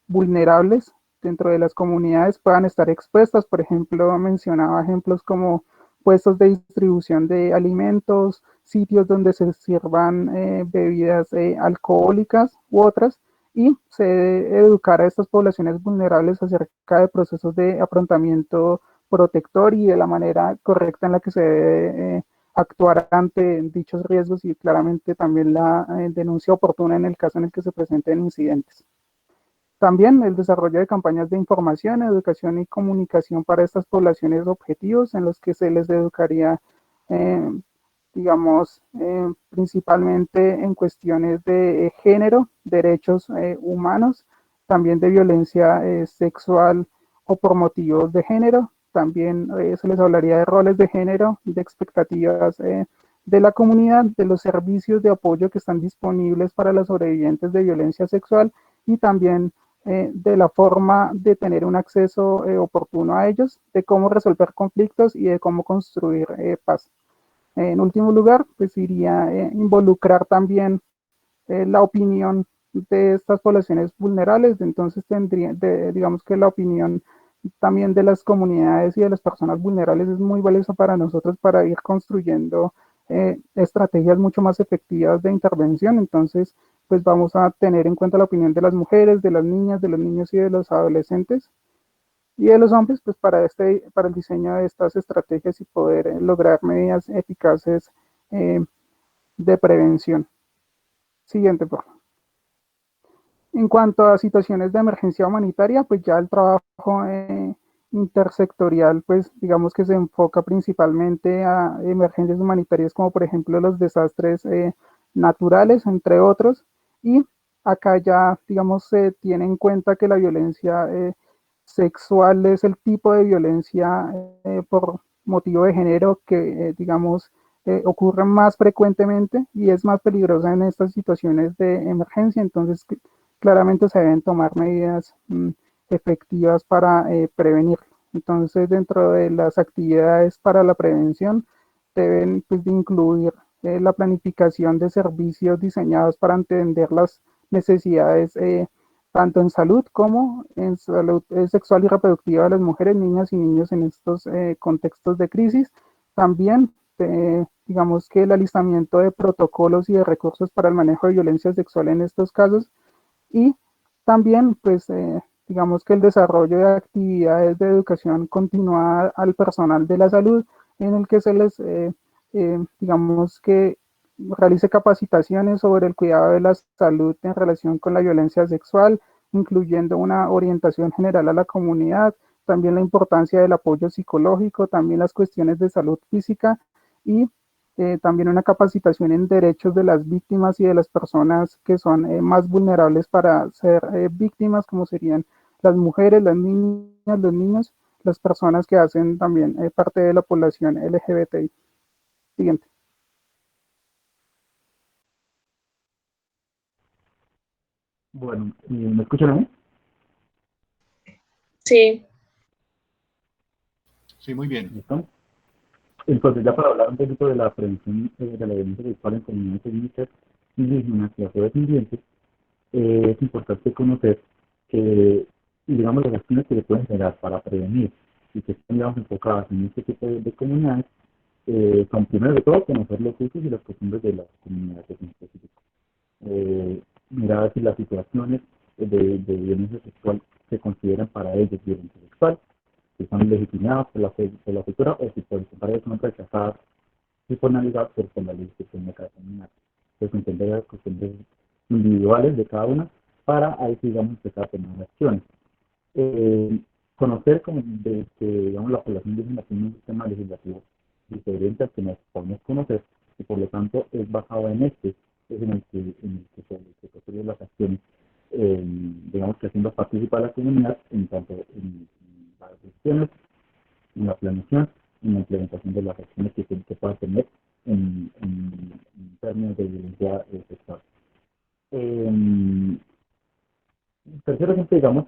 vulnerables dentro de las comunidades puedan estar expuestas. Por ejemplo, mencionaba ejemplos como puestos de distribución de alimentos, sitios donde se sirvan bebidas alcohólicas u otras, y se debe educar a estas poblaciones vulnerables acerca de procesos de afrontamiento protector y de la manera correcta en la que se debe actuar ante dichos riesgos y claramente también la denuncia oportuna en el caso en el que se presenten incidentes. También el desarrollo de campañas de información, educación y comunicación para estas poblaciones objetivos en los que se les educaría, digamos, principalmente en cuestiones de género, derechos humanos, también de violencia sexual o por motivos de género. También se les hablaría de roles de género, de expectativas de la comunidad, de los servicios de apoyo que están disponibles para los sobrevivientes de violencia sexual y también de la forma de tener un acceso oportuno a ellos, de cómo resolver conflictos y de cómo construir paz. En último lugar, pues iría involucrar también la opinión de estas poblaciones vulnerables, entonces tendría, digamos que la opinión también de las comunidades y de las personas vulnerables es muy valiosa para nosotros para ir construyendo estrategias mucho más efectivas de intervención. Entonces, pues vamos a tener en cuenta la opinión de las mujeres, de las niñas, de los niños y de los adolescentes y de los hombres, pues para el diseño de estas estrategias y poder lograr medidas eficaces de prevención. Siguiente, por favor. En cuanto a situaciones de emergencia humanitaria, pues ya el trabajo intersectorial, pues digamos que se enfoca principalmente a emergencias humanitarias como por ejemplo los desastres naturales, entre otros, y acá ya, digamos, se tiene en cuenta que la violencia sexual es el tipo de violencia por motivo de género que, digamos, ocurre más frecuentemente y es más peligrosa en estas situaciones de emergencia. Entonces, claramente se deben tomar medidas efectivas para prevenirlo. Entonces, dentro de las actividades para la prevención, deben pues, de incluir la planificación de servicios diseñados para entender las necesidades tanto en salud como en salud sexual y reproductiva de las mujeres, niñas y niños en estos contextos de crisis. También, digamos que el alistamiento de protocolos y de recursos para el manejo de violencia sexual en estos casos, y también, pues, digamos que el desarrollo de actividades de educación continuada al personal de la salud, en el que se les, digamos que realice capacitaciones sobre el cuidado de la salud en relación con la violencia sexual, incluyendo una orientación general a la comunidad, también la importancia del apoyo psicológico, también las cuestiones de salud física y también una capacitación en derechos de las víctimas y de las personas que son más vulnerables para ser víctimas, como serían las mujeres, las niñas, los niños, las personas que hacen también parte de la población LGBTI. Siguiente. Bueno, ¿me escuchan a mí? Sí. Sí, muy bien. ¿Listo? Entonces, ya para hablar un poquito de la prevención de la violencia sexual en comunidades étnicas indígenas y afrodescendientes, es importante conocer que, digamos, las acciones que se pueden generar para prevenir y que estén, digamos, enfocadas en este tipo de comunidades, son primero de todo conocer los usos y las costumbres de las comunidades en específico. Mirar si las situaciones de violencia sexual se consideran para ellos violencia sexual, si son legitimadas por la cultura o si para ellos son rechazadas y penalizadas por la legislación de cada comunidad. Entonces, entender las costumbres individuales de cada una para ahí, digamos, empezar a tomar acciones. Conocer como de que, digamos, la población indígena tiene un sistema legislativo diferente al que nos podemos conocer y por lo tanto es basado en este, es en el que se construyen las acciones, digamos que haciendo participar a la comunidad en tanto en las decisiones, en la planeación, en la implementación de las acciones que pueda tener en términos de violencia sexual. Tercero, siempre, digamos,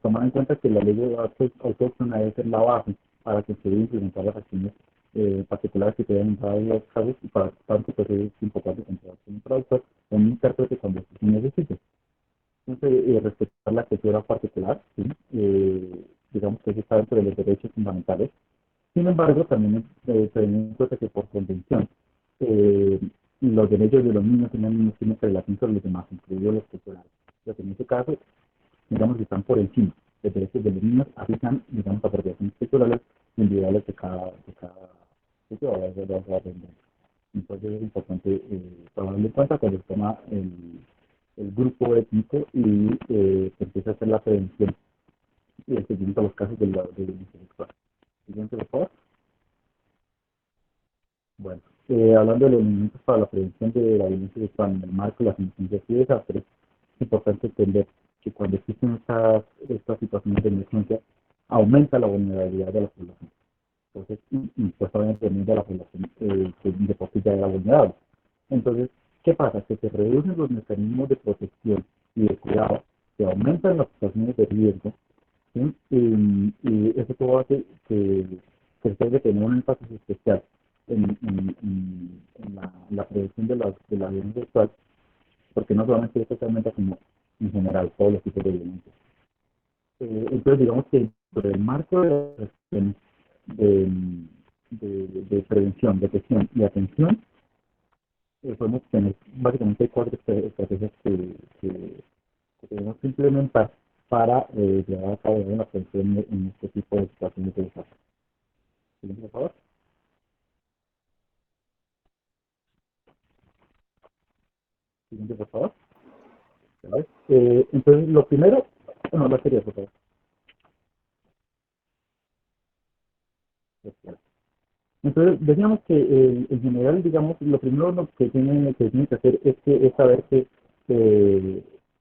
tomar en cuenta que la ley de autóctona debe ser la base para que se deben implementar las acciones particulares que quedan en cada uno de los casos y para tanto pues es importante encontrar un traductor o un intérprete cuando se necesite. Entonces, respetar la cultura particular, ¿sí? Digamos que eso está dentro de los derechos fundamentales. Sin embargo, también tener en cuenta que por convención los derechos de los niños y las niñas tienen relación con los demás, incluidos los culturales. Entonces, en este caso, digamos que están por encima de derechos de los niños, así están, digamos, apropiaciones culturales individuales de cada sitio o de la región. Entonces es importante tomarlo en cuenta cuando se toma el grupo étnico y se empieza a hacer la prevención y el seguimiento a los casos de violencia sexual. Siguiente, por favor. Bueno, hablando de los elementos para la prevención de la violencia sexual en el marco de las emergencias y desastres, es importante entender que cuando existen estas situaciones de emergencia, aumenta la vulnerabilidad de la población. Entonces, y pues obviamente también de la población que de por sí ya era vulnerable. Entonces, ¿qué pasa? Que se reducen los mecanismos de protección y de cuidado, se aumentan las situaciones de riesgo, ¿sí? Y eso todo hace que se debe tener un énfasis especial en la prevención de la violencia sexual, porque no solamente esto se aumenta como en general todos los tipos de violencia. Entonces, digamos que por el marco de las acciones de prevención, detección y atención, podemos tener básicamente 4 estrategias que tenemos que implementar para llevar a cabo la prevención en este tipo de situaciones de desastre. Siguiente, por favor. Siguiente, por favor. Entonces, lo primero, bueno, la serie, por favor. Entonces, decíamos que en general, digamos, lo primero lo que tiene que hacer es saber que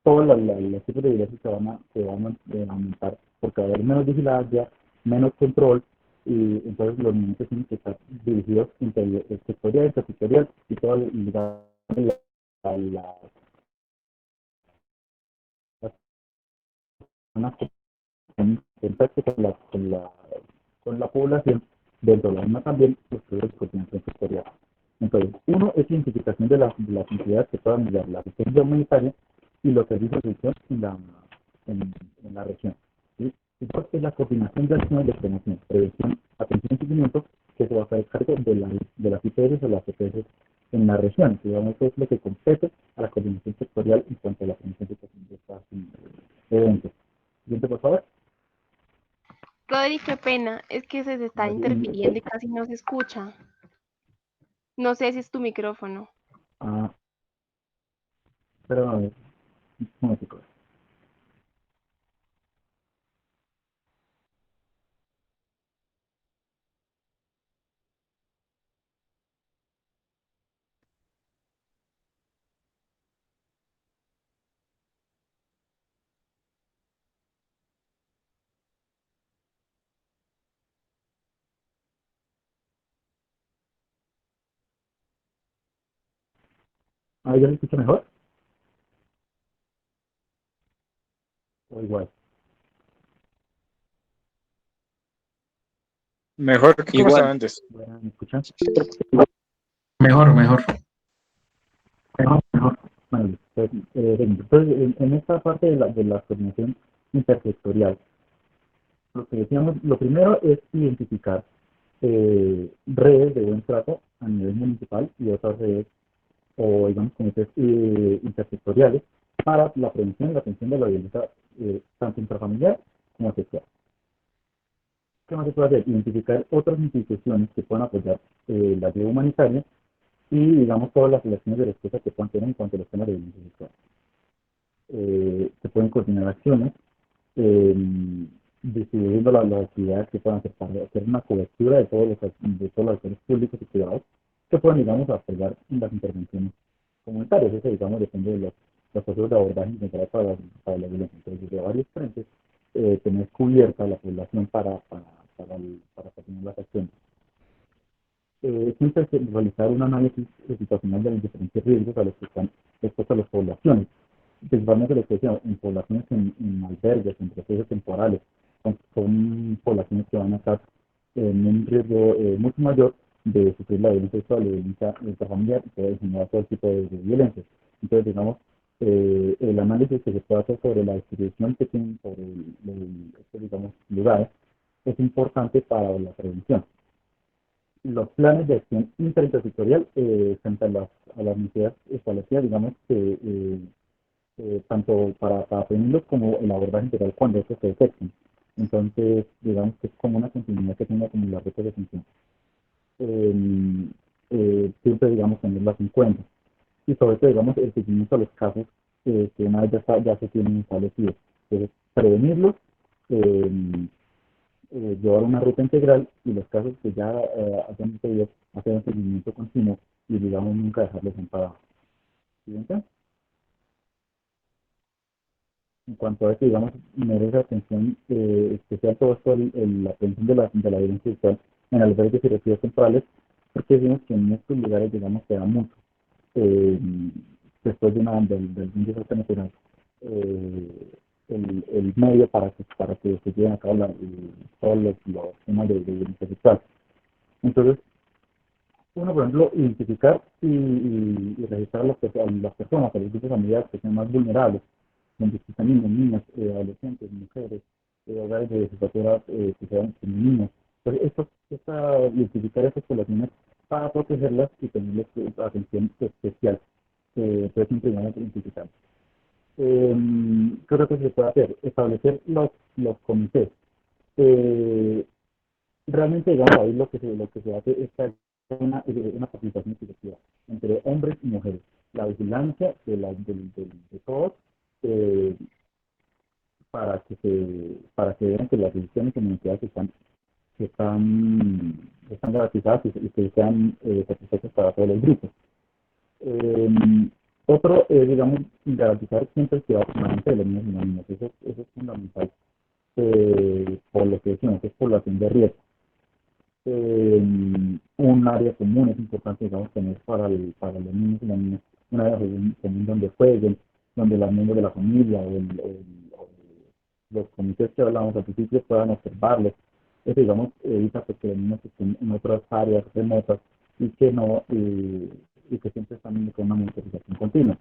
todos los tipos de violencia se van a aumentar porque va a haber menos vigilancia, menos control, y entonces los niños tienen que estar dirigidos entre sectorial, intersectorial y todo las contacto con la población, dentro de la misma también los procesos de coordinación sectorial. Entonces, uno es identificación de las entidades que puedan enviar la asistencia humanitaria y los servicios de atención en la región. ¿Sí? Después es la coordinación de acciones de promoción, prevención, atención y seguimiento, que se va a hacer cargo de las IPS o las EPS en la región. Digamos, eso es lo que compete a la coordinación sectorial en cuanto a la prevención de estos eventos. Siguiente, por favor. Rodri, qué pena, es que se está interfiriendo y casi no se escucha. No sé si es tu micrófono. Ah, perdón, un momentico. ¿Ah, ya me escucha mejor? O igual. Mejor que como estaba Igual. antes. Bueno, ¿me escuchan? Mejor, mejor. Mejor. Bueno, pues, entonces, en esta parte de la coordinación intersectorial, lo que decíamos, lo primero es identificar redes de buen trato a nivel municipal y otras redes o digamos comités intersectoriales para la prevención y la atención de la violencia tanto intrafamiliar como sexual. ¿Qué más se puede hacer? Identificar otras instituciones que puedan apoyar la ayuda humanitaria y digamos todas las relaciones de respuesta que puedan tener en cuanto a los temas de violencia sexual. Se pueden coordinar acciones eh, distribuyendo las actividades que puedan hacer para hacer una cobertura de todos los actores públicos y privados que puedan, digamos, apoyar en las intervenciones comunitarias. Eso, digamos, depende de los procesos de abordaje integral para la violencia. Entonces, desde varios frentes, tener cubierta la población para coordinar las acciones. Siempre hay que realizar un análisis situacional de los diferentes riesgos a los que están expuestas las poblaciones, principalmente lo que decía, en poblaciones en albergues, en procesos temporales, son poblaciones que van a estar en un riesgo mucho mayor de sufrir la violencia sexual, la violencia intrafamiliar y puede generar todo tipo de violencia. Entonces, digamos, el análisis que se puede hacer sobre la distribución que tienen sobre estos, digamos, lugares es importante para la prevención. Los planes de acción interintersectorial frente a las necesidades establecidas, digamos, que tanto para prevenirlos como el abordaje integral cuando estos se detecten. Entonces, digamos que es como una continuidad que tenga como las redes de función. Siempre, digamos, tenerlas en cuenta. Y sobre todo, digamos, el seguimiento a los casos que una vez ya se tienen establecidos. Entonces, prevenirlos, eh, llevar una ruta integral y los casos que ya hayan pedido hacer un seguimiento continuo y, digamos, nunca dejarlos en parado. ¿Siguiente? En cuanto a esto, digamos, merece atención especial todo esto, la atención de la violencia sexual en albergues y retiros temporales, porque decimos que en estos lugares, digamos, se da mucho. Eh, Después del desastre natural, el medio para que se lleven a cabo todos los temas de violencia sexual. Entonces, uno, por ejemplo, identificar y registrar a las personas, a los grupos familiares que sean más vulnerables, donde existan niños, niñas, adolescentes, mujeres, hogares de jefatura que sean femeninos. Entonces, identificar esas poblaciones para protegerlas y tenerles atención especial. Entonces, siempre van a identificar. ¿Qué otra cosa se puede hacer? Establecer los comités. Eh, Realmente, digamos, ahí lo que se hace es que hay una participación equitativa entre hombres y mujeres. La vigilancia de todos eh, para que vean que las decisiones comunitarias están garantizadas y que sean satisfechas para todos los grupos. Eh, Otro es, digamos, garantizar siempre el cuidado permanente de los niños y las niñas. Eso es fundamental por lo que decimos, es población de riesgo. Un área común es importante, digamos, tener para los niños y las niñas, un área común donde jueguen, donde los miembros de la familia o los comités que hablamos al principio puedan observarlos. Eso, digamos, evita que los niños estén en otras áreas remotas y que no, y que siempre están con una monitorización continua.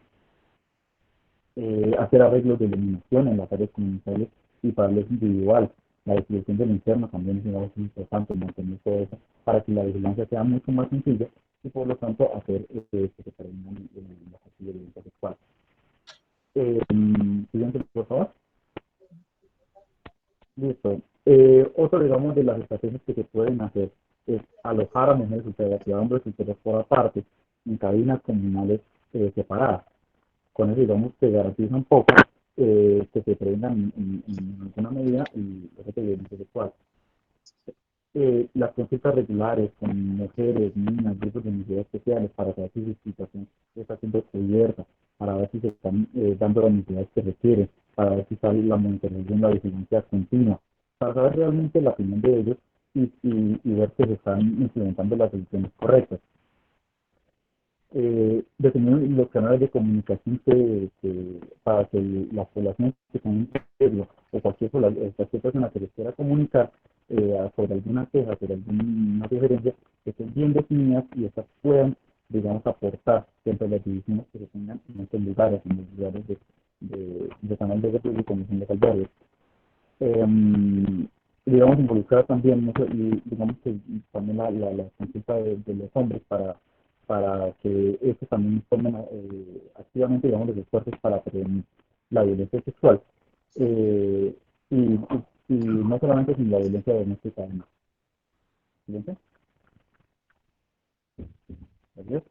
hacer arreglos de iluminación en las áreas comunitarias y para los individuales. La distribución del interno también es algo muy importante, mantener todo eso para que la vigilancia sea mucho más sencilla y por lo tanto hacer que se prevengan las actividades de violencia sexual. Siguiente, por favor. Listo. Otro, digamos, de las estrategias que se pueden hacer es alojar a mujeres solteras y a hombres solteros por aparte en cabinas comunales separadas. Con eso, digamos, se garantiza un poco que se prevengan en alguna medida y los hechos de violencia sexual. Las consultas regulares con mujeres, niñas, grupos de necesidades especiales para saber si su situación está siendo cubierta, para ver si se están dando las necesidades que requieren, para ver si sale la monitorización, la vigilancia continua, para saber realmente la opinión de ellos y ver que se están implementando las soluciones correctas. Definir los canales de comunicación para que las poblaciones que están en riesgo o cualquier persona que les quiera comunicar sobre alguna queja, sobre alguna sugerencia, que estén bien definidas y estas puedan, digamos, aportar dentro de las divisiones que se tengan en estos lugares, en los lugares de canal de recursos y comisión de calderos. Digamos, involucrar también mucho, y digamos que también la consulta de los hombres para que estos también tomen activamente, digamos, los esfuerzos para prevenir la violencia sexual. Y no solamente sin la violencia doméstica, además. ¿Siguiente? Gracias.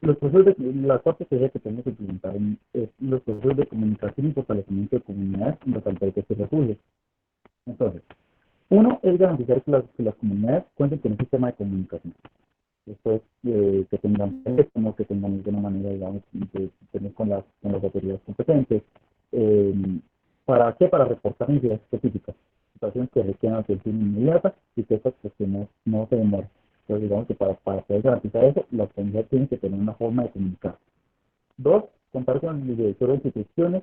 La cuarta estrategia que tenemos que implementar es los procesos de comunicación y fortalecimiento de comunidades en los albergues y refugios. Entonces, uno es garantizar que las comunidades cuenten con un sistema de comunicación. Esto es que tengan teléfono, que tengan de alguna manera, digamos, de tener con las autoridades competentes. ¿Para qué? Para reportar necesidades específicas, situaciones que requieran atención inmediata y que estas cuestiones no se demoren. Entonces, digamos que para poder garantizar eso, las comunidades tienen que tener una forma de comunicar. Dos, contar con el director de instituciones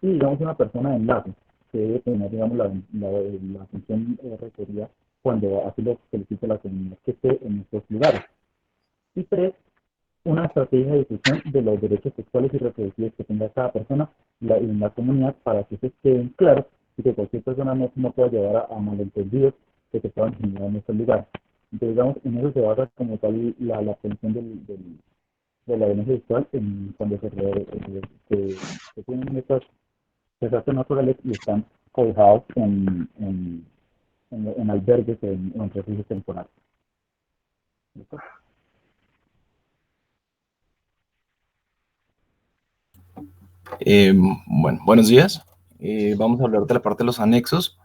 y, digamos, una persona de enlace que debe tener, digamos, la función requerida cuando así lo solicite la comunidad que esté en estos lugares. Y una estrategia de difusión de los derechos sexuales y reproductivos que tenga cada persona en la comunidad para que se queden claros y que cualquier persona no pueda llevar a malentendidos que se puedan generar en estos lugares. Entonces, digamos, en eso se basa como tal la prevención de la violencia sexual cuando se tienen estos desastres naturales y están cobijados en albergues, en refugios temporales. ¿Listo? Bueno, buenos días. Vamos a hablar de la parte de los anexos.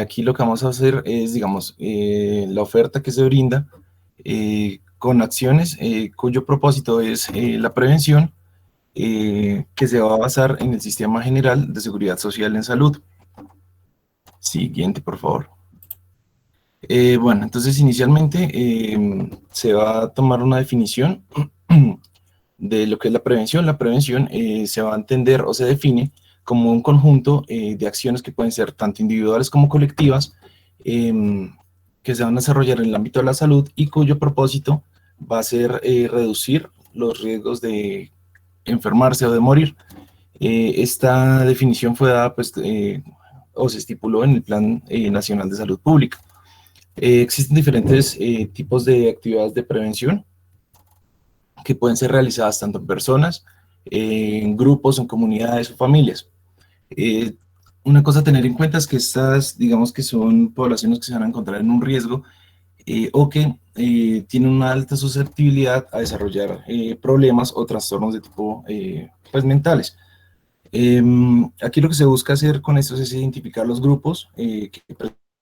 Aquí lo que vamos a hacer es, digamos, la oferta que se brinda con acciones cuyo propósito es la prevención, que se va a basar en el Sistema General de Seguridad Social en Salud. Siguiente, por favor. Bueno, entonces inicialmente se va a tomar una definición de lo que es la prevención. La prevención se va a entender o se define como un conjunto de acciones que pueden ser tanto individuales como colectivas, que se van a desarrollar en el ámbito de la salud y cuyo propósito va a ser reducir los riesgos de enfermarse o de morir. Esta definición fue dada, pues, o se estipuló en el Plan Nacional de Salud Pública. Existen diferentes tipos de actividades de prevención que pueden ser realizadas tanto en personas, en grupos, en comunidades o familias. Una cosa a tener en cuenta es que estas, digamos que son poblaciones que se van a encontrar en un riesgo o que tienen una alta susceptibilidad a desarrollar problemas o trastornos de tipo pues, mentales. Aquí lo que se busca hacer con esto es identificar los grupos que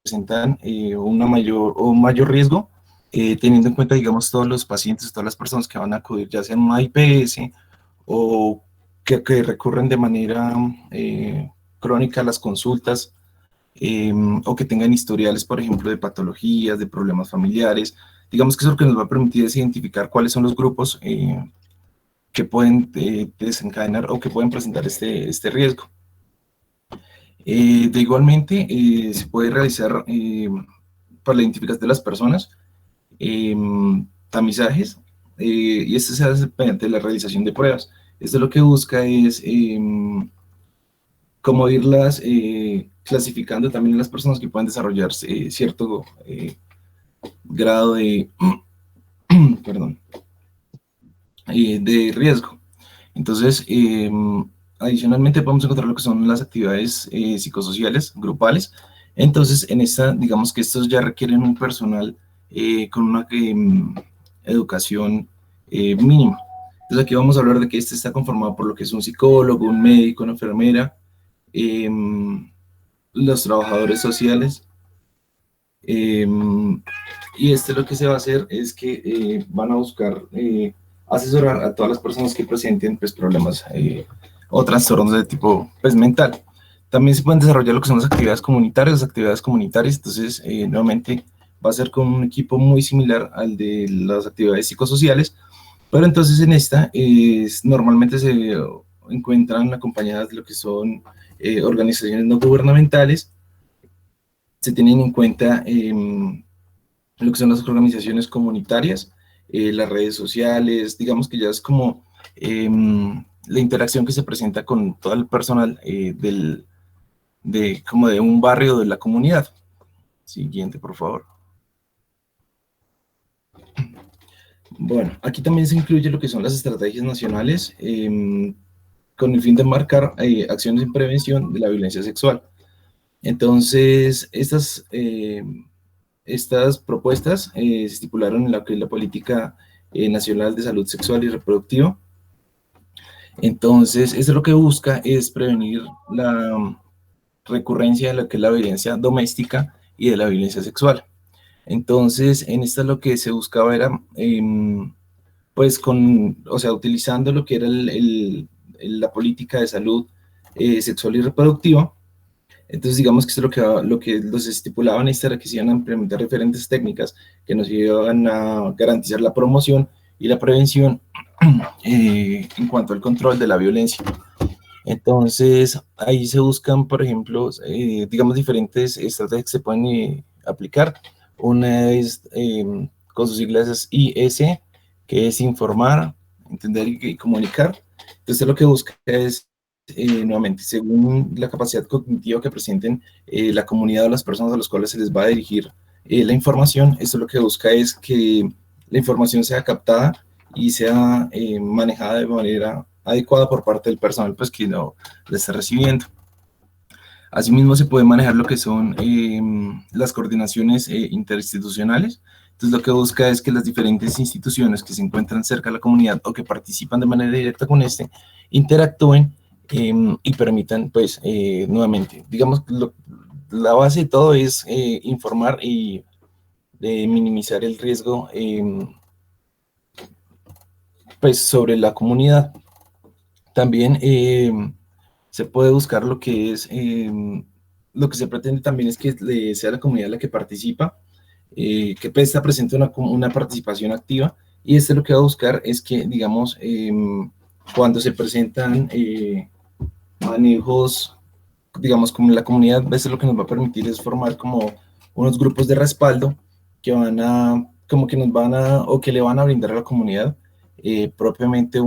presentan un mayor riesgo, teniendo en cuenta, digamos, todos los pacientes, todas las personas que van a acudir, ya sea en una IPS o que recurren de manera crónica a las consultas, o que tengan historiales, por ejemplo, de patologías, de problemas familiares. Digamos que eso es lo que nos va a permitir es identificar cuáles son los grupos que pueden desencadenar o que pueden presentar este riesgo. De igualmente, se puede realizar para la identificación de las personas, tamizajes, y este se hace mediante la realización de pruebas. Esto lo que busca es como irlas clasificando también a las personas que pueden desarrollar cierto grado de, perdón, de riesgo. Entonces, adicionalmente podemos encontrar lo que son las actividades psicosociales grupales. Entonces, en esta, digamos que estos ya requieren un personal con una educación mínima. Entonces, aquí vamos a hablar de que este está conformado por lo que es un psicólogo, un médico, una enfermera, los trabajadores sociales. Y lo que se va a hacer es que van a buscar asesorar a todas las personas que presenten pues, problemas o trastornos de tipo pues, mental. También se pueden desarrollar lo que son las actividades comunitarias, entonces nuevamente va a ser con un equipo muy similar al de las actividades psicosociales, pero entonces en esta normalmente se encuentran acompañadas de lo que son organizaciones no gubernamentales. Se tienen en cuenta lo que son las organizaciones comunitarias, las redes sociales, digamos que ya es como la interacción que se presenta con todo el personal como de un barrio de la comunidad. Siguiente, por favor. Bueno, aquí también se incluye lo que son las estrategias nacionales con el fin de marcar acciones en prevención de la violencia sexual. Entonces, estas propuestas se estipularon en la Política Nacional de Salud Sexual y Reproductiva. Entonces, esto lo que busca es prevenir la recurrencia de lo que es la violencia doméstica y de la violencia sexual. Entonces, en esta lo que se buscaba era, pues, utilizando lo que era la política de salud sexual y reproductiva. Entonces, digamos que esto lo que los estipulaban era que se iban a implementar diferentes técnicas que nos iban a garantizar la promoción y la prevención en cuanto al control de la violencia. Entonces, ahí se buscan, por ejemplo, digamos, diferentes estrategias que se pueden aplicar. Una es, con sus siglas, es IS, que es informar, entender y comunicar. Entonces, lo que busca es nuevamente, según la capacidad cognitiva que presenten la comunidad o las personas a las cuales se les va a dirigir la información, esto lo que busca es que la información sea captada y sea manejada de manera adecuada por parte del personal pues, que lo está recibiendo. Asimismo, se puede manejar lo que son las coordinaciones interinstitucionales. Entonces, lo que busca es que las diferentes instituciones que se encuentran cerca de la comunidad o que participan de manera directa con interactúen y permitan, pues, nuevamente, digamos, la base de todo es informar y minimizar el riesgo, pues, sobre la comunidad. También se puede buscar lo que es, lo que se pretende también es que sea la comunidad la que participa, que pues, está presente una participación activa, y lo que va a buscar es que, digamos, cuando se presentan manejos, digamos, como la comunidad, lo que nos va a permitir es formar como unos grupos de respaldo que o que le van a brindar a la comunidad propiamente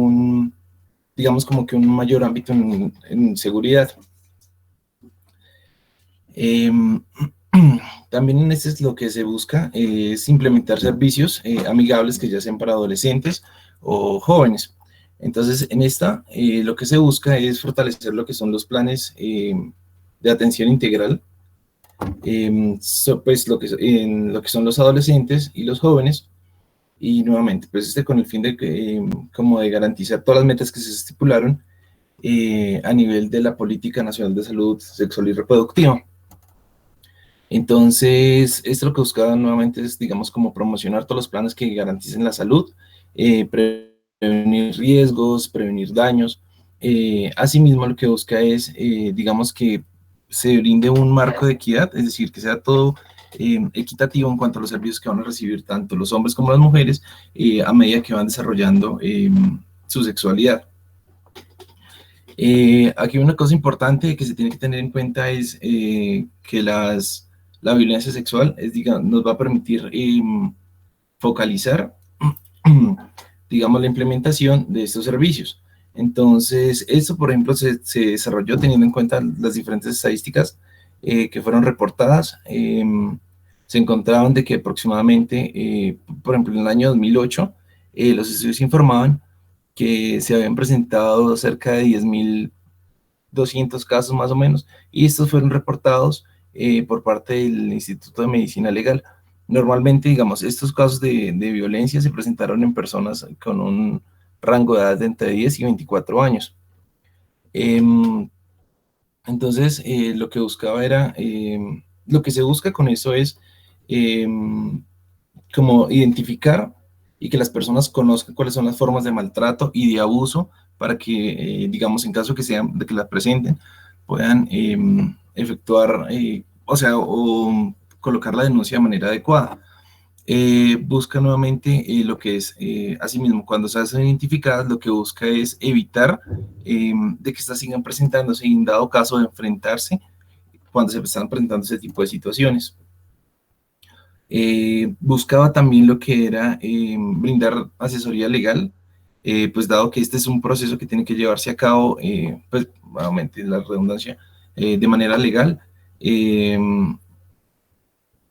digamos, como que un mayor ámbito en seguridad. También en es lo que se busca es implementar servicios amigables que ya sean para adolescentes o jóvenes. Entonces, en lo que se busca es fortalecer lo que son los planes de atención integral, pues en lo que son los adolescentes y los jóvenes, y nuevamente, pues con el fin de como de garantizar todas las metas que se estipularon a nivel de la Política Nacional de Salud Sexual y Reproductiva. Entonces, lo que buscaba nuevamente es, digamos, como promocionar todos los planes que garanticen la salud, prevenir riesgos, prevenir daños. Asimismo, lo que busca es, digamos, que se brinde un marco de equidad, es decir, que sea todo equitativo en cuanto a los servicios que van a recibir tanto los hombres como las mujeres a medida que van desarrollando su sexualidad. Aquí una cosa importante que se tiene que tener en cuenta es que la violencia sexual nos va a permitir focalizar, digamos, la implementación de estos servicios. Entonces, esto, por ejemplo, se desarrolló teniendo en cuenta las diferentes estadísticas que fueron reportadas. Se encontraban de que aproximadamente, por ejemplo, en el año 2008, los estudios informaban que se habían presentado cerca de 10.200 casos más o menos, y estos fueron reportados por parte del Instituto de Medicina Legal. Normalmente, digamos, estos casos de violencia se presentaron en personas con un rango de edad de entre 10 y 24 años. Entonces, lo que buscaba era, lo que se busca con eso es como identificar y que las personas conozcan cuáles son las formas de maltrato y de abuso para que, digamos, en caso que sean, de que las presenten, puedan efectuar, o sea, o colocar la denuncia de manera adecuada. Busca nuevamente lo que es, asimismo, cuando se hacen identificadas, lo que busca es evitar de que estas sigan presentándose y en dado caso de enfrentarse cuando se están presentando ese tipo de situaciones. Buscaba también lo que era brindar asesoría legal, pues dado que este es un proceso que tiene que llevarse a cabo, pues nuevamente la redundancia, de manera legal,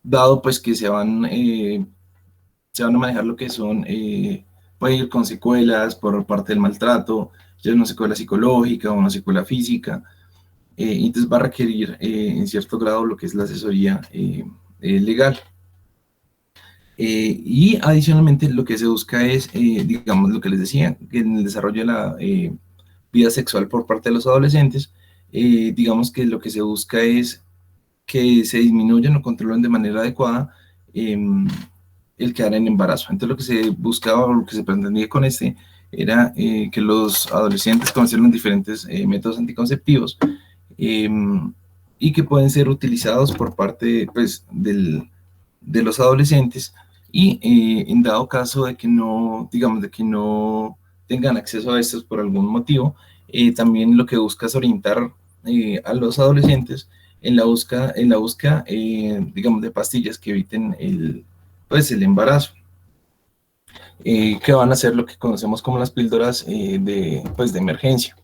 dado pues que se van a manejar lo que son, puede ir con secuelas por parte del maltrato, ya una secuela psicológica o una secuela física, entonces va a requerir en cierto grado lo que es la asesoría legal. Y adicionalmente lo que se busca es, digamos, lo que les decía, que en el desarrollo de la vida sexual por parte de los adolescentes, digamos que lo que se busca es que se disminuyan o controlen de manera adecuada el quedar en embarazo. Entonces lo que se buscaba o lo que se pretendía con este era que los adolescentes conocieran los diferentes métodos anticonceptivos y que pueden ser utilizados por parte pues, de los adolescentes y en dado caso de que no, digamos, de que no tengan acceso a estos por algún motivo, también lo que busca es orientar a los adolescentes en la búsqueda digamos, de pastillas que eviten pues, el embarazo, que van a ser lo que conocemos como las píldoras pues, de emergencia.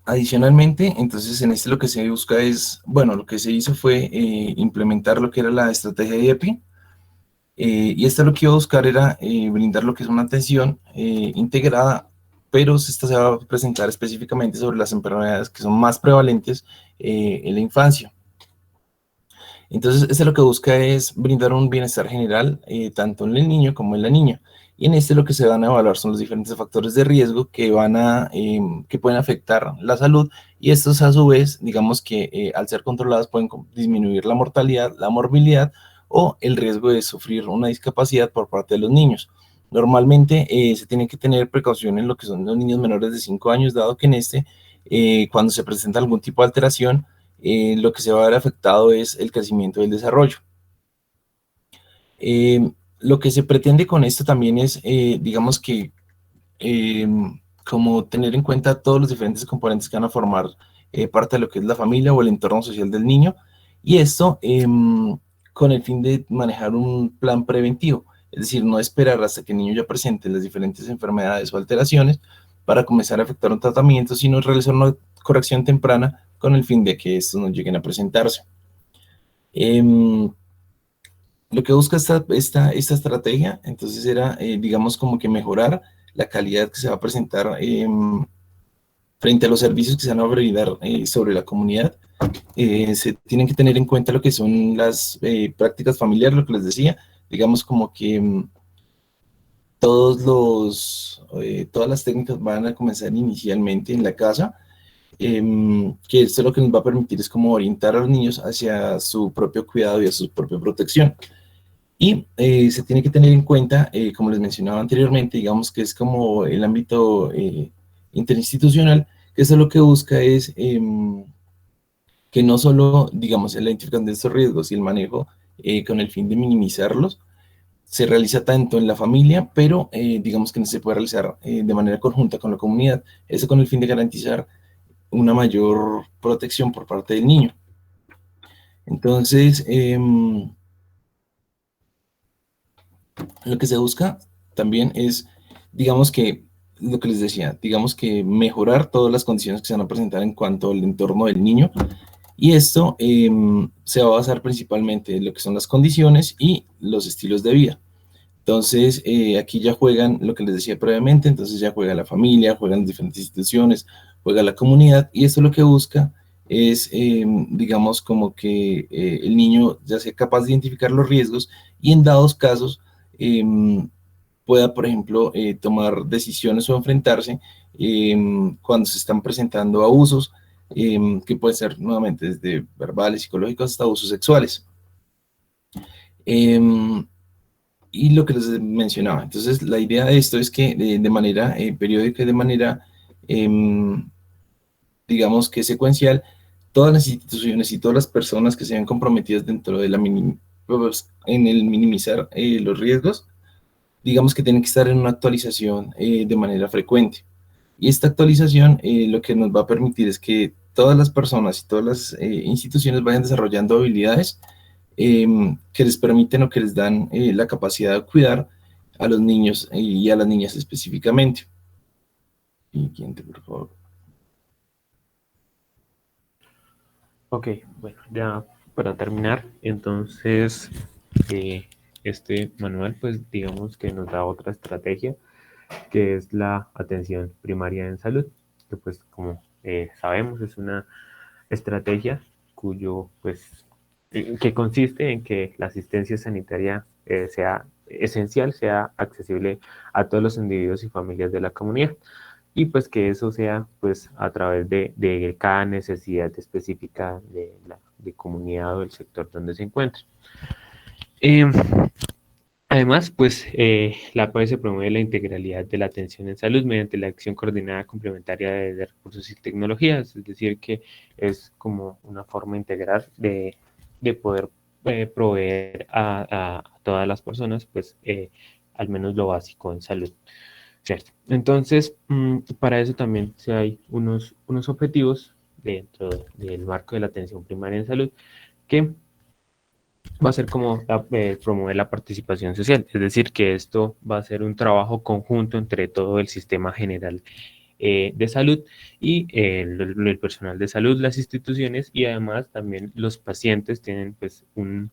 Adicionalmente, entonces en este lo que se busca es, bueno, lo que se hizo fue implementar lo que era la estrategia de EPI, y esto lo que iba a buscar era brindar lo que es una atención integrada, pero esta se va a presentar específicamente sobre las enfermedades que son más prevalentes en la infancia. Entonces, esto lo que busca es brindar un bienestar general, tanto en el niño como en la niña. Y en este lo que se van a evaluar son los diferentes factores de riesgo que pueden afectar la salud, y estos a su vez, digamos que al ser controlados pueden disminuir la mortalidad, la morbilidad o el riesgo de sufrir una discapacidad por parte de los niños. Normalmente se tiene que tener precaución en lo que son los niños menores de 5 años, dado que en cuando se presenta algún tipo de alteración, lo que se va a ver afectado es el crecimiento del desarrollo. Lo que se pretende con esto también es, digamos que, como tener en cuenta todos los diferentes componentes que van a formar parte de lo que es la familia o el entorno social del niño, y esto con el fin de manejar un plan preventivo, es decir, no esperar hasta que el niño ya presente las diferentes enfermedades o alteraciones para comenzar a efectuar un tratamiento, sino realizar una corrección temprana con el fin de que estos no lleguen a presentarse. Lo que busca esta estrategia, entonces, era, digamos, como que mejorar la calidad que se va a presentar frente a los servicios que se van a brindar sobre la comunidad. Se tienen que tener en cuenta lo que son las prácticas familiares, lo que les decía, digamos como que todas las técnicas van a comenzar inicialmente en la casa, que esto lo que nos va a permitir es como orientar a los niños hacia su propio cuidado y a su propia protección. Y se tiene que tener en cuenta, como les mencionaba anteriormente, digamos que es como el ámbito interinstitucional, que eso lo que busca es que no solo, digamos, la identificación de estos riesgos y el manejo con el fin de minimizarlos, se realiza tanto en la familia, pero digamos que no se puede realizar de manera conjunta con la comunidad, eso con el fin de garantizar una mayor protección por parte del niño. Entonces, lo que se busca también es digamos que, lo que les decía, digamos que mejorar todas las condiciones que se van a presentar en cuanto al entorno del niño, y esto se va a basar principalmente en lo que son las condiciones y los estilos de vida. Entonces, aquí ya juegan lo que les decía previamente, entonces ya juega la familia, juegan las diferentes instituciones, juega la comunidad, y esto lo que busca es, digamos, como que el niño ya sea capaz de identificar los riesgos y en dados casos pueda, por ejemplo, tomar decisiones o enfrentarse cuando se están presentando abusos, que pueden ser nuevamente desde verbales, psicológicos hasta abusos sexuales. Y lo que les mencionaba, entonces la idea de esto es que de manera periódica y de manera, digamos que secuencial, todas las instituciones y todas las personas que se ven comprometidas dentro de pues, en el minimizar los riesgos, digamos que tienen que estar en una actualización de manera frecuente. Y esta actualización lo que nos va a permitir es que todas las personas y todas las instituciones vayan desarrollando habilidades que les permiten o que les dan la capacidad de cuidar a los niños y a las niñas específicamente. Siguiente, por favor. Ok, bueno, ya para terminar, entonces este manual pues digamos que nos da otra estrategia que es la atención primaria en salud, que pues como sabemos es una estrategia cuyo pues que consiste en que la asistencia sanitaria sea esencial, sea accesible a todos los individuos y familias de la comunidad y pues que eso sea pues a través de cada necesidad específica de la de comunidad o del sector donde se encuentre. Además, pues la APS promueve la integralidad de la atención en salud mediante la acción coordinada complementaria de recursos y tecnologías, es decir, que es como una forma integral de poder proveer a todas las personas, pues al menos lo básico en salud. ¿Cierto? Entonces, para eso también hay unos objetivos dentro del marco de la atención primaria en salud que va a ser como promover la participación social, es decir, que esto va a ser un trabajo conjunto entre todo el sistema general de salud y el personal de salud, las instituciones y además también los pacientes tienen pues un,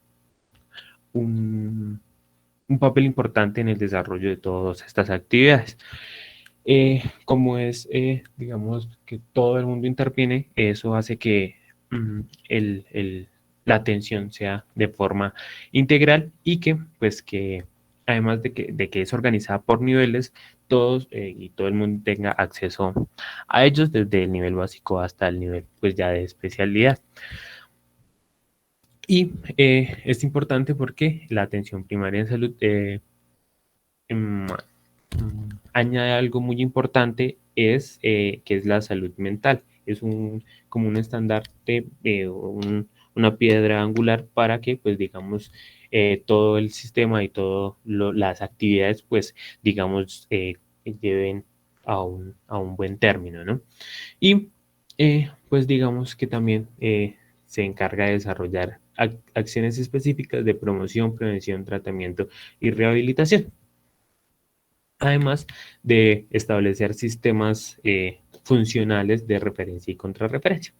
un papel importante en el desarrollo de todas estas actividades. Como es, digamos, que todo el mundo interviene, eso hace que la atención sea de forma integral y que, pues, que además de que es organizada por niveles, todos y todo el mundo tenga acceso a ellos desde el nivel básico hasta el nivel, pues, ya de especialidad. Y es importante porque la atención primaria en salud añade algo muy importante, es que es la salud mental. Es como un estandarte, una piedra angular para que, pues, digamos, todo el sistema y todas las actividades, pues, digamos, lleven a un buen término, ¿no? Y, pues, digamos que también se encarga de desarrollar acciones específicas de promoción, prevención, tratamiento y rehabilitación. Además de establecer sistemas funcionales de referencia y contrarreferencia.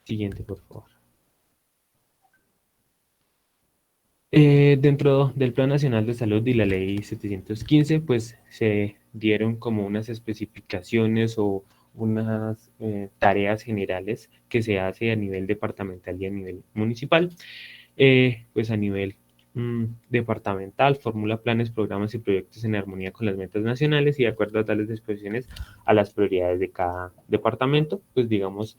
Siguiente, por favor. Dentro del Plan Nacional de Salud y la Ley 715, pues se dieron como unas especificaciones o unas tareas generales que se hace a nivel departamental y a nivel municipal. Pues a nivel departamental, formula planes, programas y proyectos en armonía con las metas nacionales y de acuerdo a tales disposiciones a las prioridades de cada departamento, pues digamos,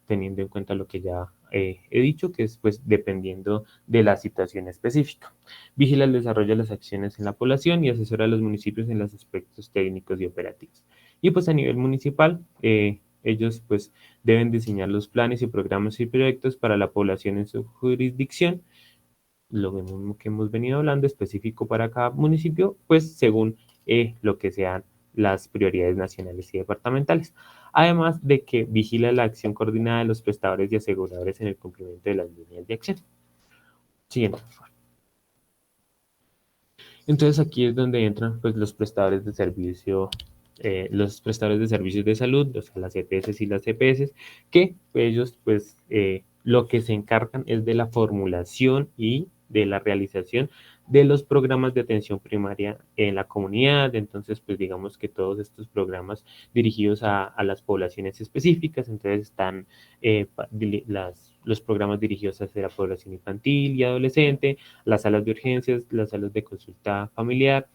teniendo en cuenta lo que ya he dicho, que es pues dependiendo de la situación específica. Vigila el desarrollo de las acciones en la población y asesora a los municipios en los aspectos técnicos y operativos. Y pues a nivel municipal, ellos pues deben diseñar los planes y programas y proyectos para la población en su jurisdicción, lo mismo que hemos venido hablando, específico para cada municipio, pues según lo que sean las prioridades nacionales y departamentales. Además de que vigila la acción coordinada de los prestadores y aseguradores en el cumplimiento de las líneas de acción. Siguiente, por favor. Entonces aquí es donde entran pues los prestadores de servicios de salud, o sea, las EPS y las EPS, que ellos pues lo que se encargan es de la formulación y de la realización de los programas de atención primaria en la comunidad. Entonces, pues digamos que todos estos programas dirigidos a las poblaciones específicas, entonces están los programas dirigidos hacia la población infantil y adolescente, las salas de urgencias, las salas de consulta familiar,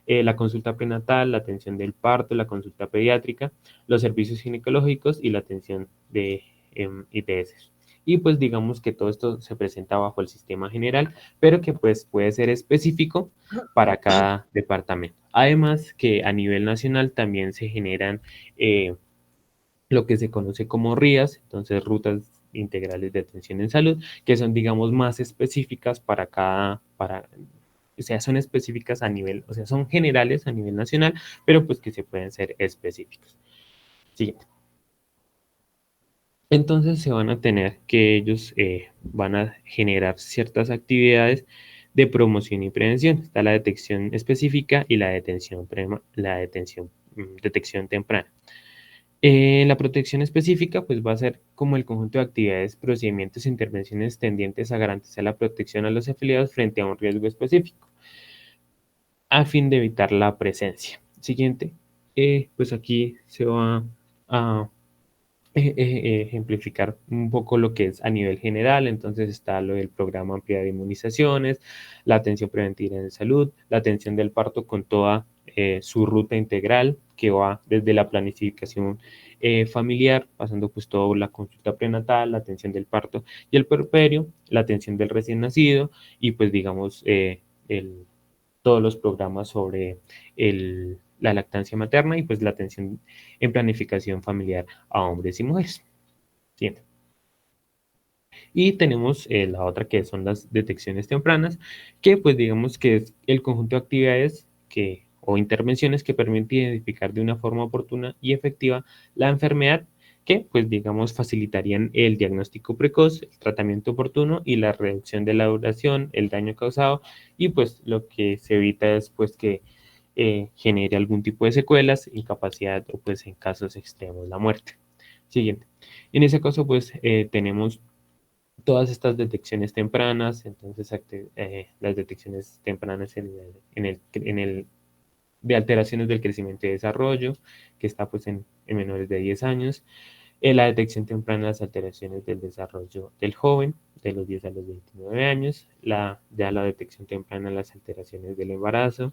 la consulta prenatal, la atención del parto, la consulta pediátrica, los servicios ginecológicos y la atención de IPS. Y pues digamos que todo esto se presenta bajo el sistema general, pero que pues puede ser específico para cada departamento. Además que a nivel nacional también se generan lo que se conoce como RIAs, entonces rutas integrales de atención en salud, que son digamos más específicas para o sea, son específicas a nivel, o sea, son generales a nivel nacional, pero pues que se pueden ser específicos. Siguiente. Entonces se van a tener que ellos van a generar ciertas actividades de promoción y prevención. Está la detección específica y la detección temprana. La protección específica pues va a ser como el conjunto de actividades, procedimientos e intervenciones tendientes a garantizar la protección a los afiliados frente a un riesgo específico, a fin de evitar la presencia. Siguiente, pues aquí se va a ejemplificar un poco lo que es a nivel general. Entonces está lo del programa amplio de inmunizaciones, la atención preventiva en salud, la atención del parto con toda su ruta integral que va desde la planificación familiar, pasando pues toda la consulta prenatal, la atención del parto y el puerperio, la atención del recién nacido y pues digamos todos los programas sobre la lactancia materna y pues la atención en planificación familiar a hombres y mujeres. Siguiente. Y tenemos la otra que son las detecciones tempranas, que pues digamos que es el conjunto de actividades o intervenciones que permiten identificar de una forma oportuna y efectiva la enfermedad que pues digamos facilitarían el diagnóstico precoz, el tratamiento oportuno y la reducción de la duración, el daño causado y pues lo que se evita es pues que genere algún tipo de secuelas, incapacidad o pues en casos extremos la muerte. Siguiente. En ese caso pues tenemos todas estas detecciones tempranas, entonces las detecciones tempranas de alteraciones del crecimiento y desarrollo, que está pues en menores de 10 años, la detección temprana de las alteraciones del desarrollo del joven, de los 10 a los 29 años, ya la detección temprana de las alteraciones del embarazo,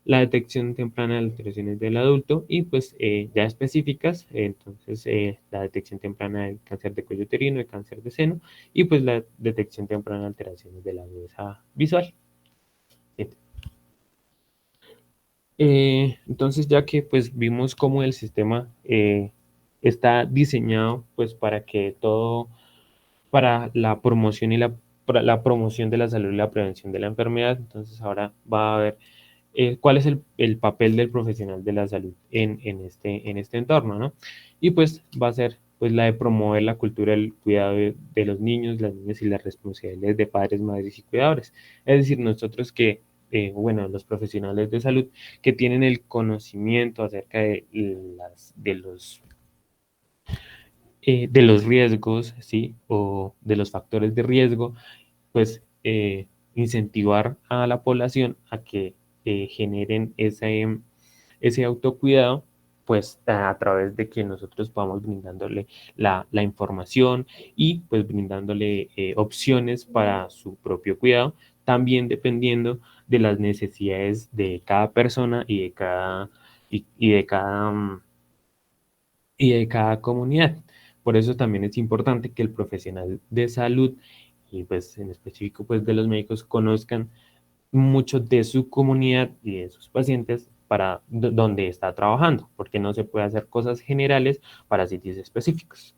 la detección temprana de alteraciones del adulto y pues ya específicas, entonces la detección temprana del cáncer de cuello uterino, de cáncer de seno y pues la detección temprana de alteraciones de la agudeza visual. Entonces ya que pues vimos cómo el sistema está diseñado pues para que para la promoción para la promoción de la salud y la prevención de la enfermedad, entonces ahora va a ver cuál es el papel del profesional de la salud en este entorno, ¿no? Y pues va a ser pues la de promover la cultura del cuidado de los niños, las niñas y las responsabilidades de padres, madres y cuidadores. Es decir, nosotros bueno, los profesionales de salud que tienen el conocimiento acerca de los riesgos, ¿sí? O de los factores de riesgo, pues incentivar a la población a que generen ese autocuidado, pues a través de que nosotros vamos brindándole la información y pues brindándole opciones para su propio cuidado, también dependiendo de las necesidades de cada persona y de cada comunidad. Por eso también es importante que el profesional de salud y pues en específico pues de los médicos conozcan mucho de su comunidad y de sus pacientes para donde está trabajando, porque no se puede hacer cosas generales para sitios específicos.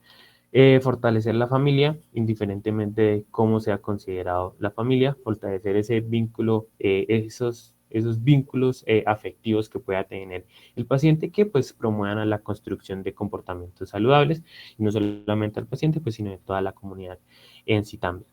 Fortalecer la familia, indiferentemente de cómo sea considerado la familia, fortalecer ese vínculo, esos vínculos afectivos que pueda tener el paciente que pues promuevan a la construcción de comportamientos saludables, y no solamente al paciente, pues sino de toda la comunidad en sí también.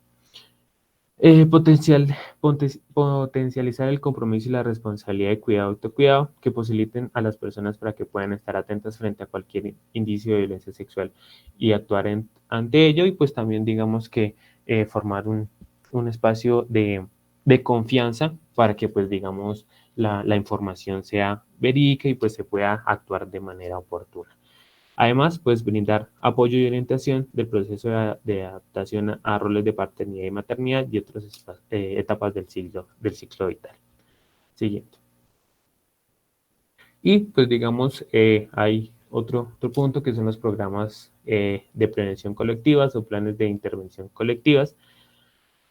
Potencializar el compromiso y la responsabilidad de cuidado y autocuidado que posibiliten a las personas para que puedan estar atentas frente a cualquier indicio de violencia sexual y actuar ante ello, y pues también digamos que formar un espacio de confianza para que pues digamos la información sea verídica y pues se pueda actuar de manera oportuna. Además, pues brindar apoyo y orientación del proceso de adaptación a roles de paternidad y maternidad y otras etapas del ciclo vital. Siguiente. Y pues digamos, hay otro punto que son los programas de prevención colectivas o planes de intervención colectivas,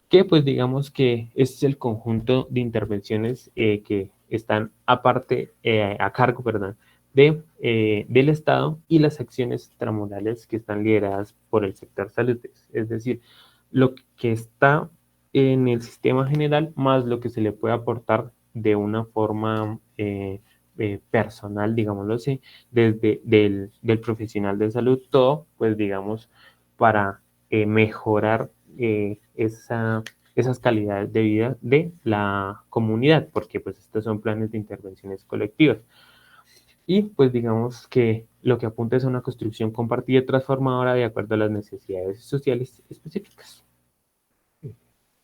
que pues digamos que este es el conjunto de intervenciones que están a cargo, perdón, del Estado, y las acciones extramurales que están lideradas por el sector salud. Es decir, lo que está en el sistema general más lo que se le puede aportar de una forma personal, digámoslo así, desde del profesional de salud, todo, pues digamos, para mejorar esas calidades de vida de la comunidad, porque pues estos son planes de intervenciones colectivas. Y pues digamos que lo que apunta es a una construcción compartida y transformadora de acuerdo a las necesidades sociales específicas.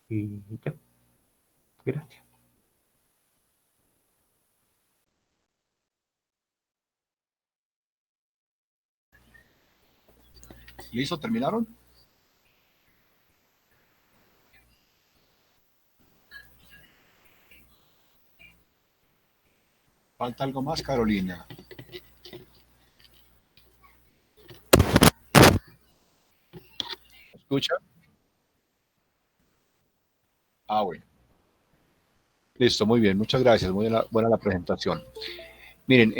Y ya, gracias. ¿Listo? ¿Terminaron? ¿Falta algo más, Carolina? ¿Escucha? Ah, bueno. Listo, muy bien, muchas gracias, muy buena la presentación. Miren,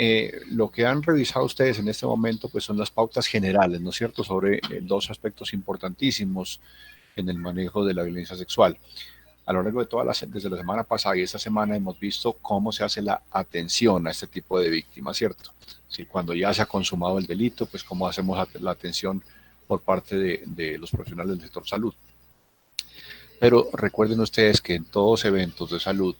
lo que han revisado ustedes en este momento pues son las pautas generales, ¿no es cierto?, sobre dos aspectos importantísimos en el manejo de la violencia sexual. A lo largo de desde la semana pasada y esta semana hemos visto cómo se hace la atención a este tipo de víctimas, ¿cierto? Si cuando ya se ha consumado el delito, pues cómo hacemos la atención por parte de los profesionales del sector salud. Pero recuerden ustedes que en todos eventos de salud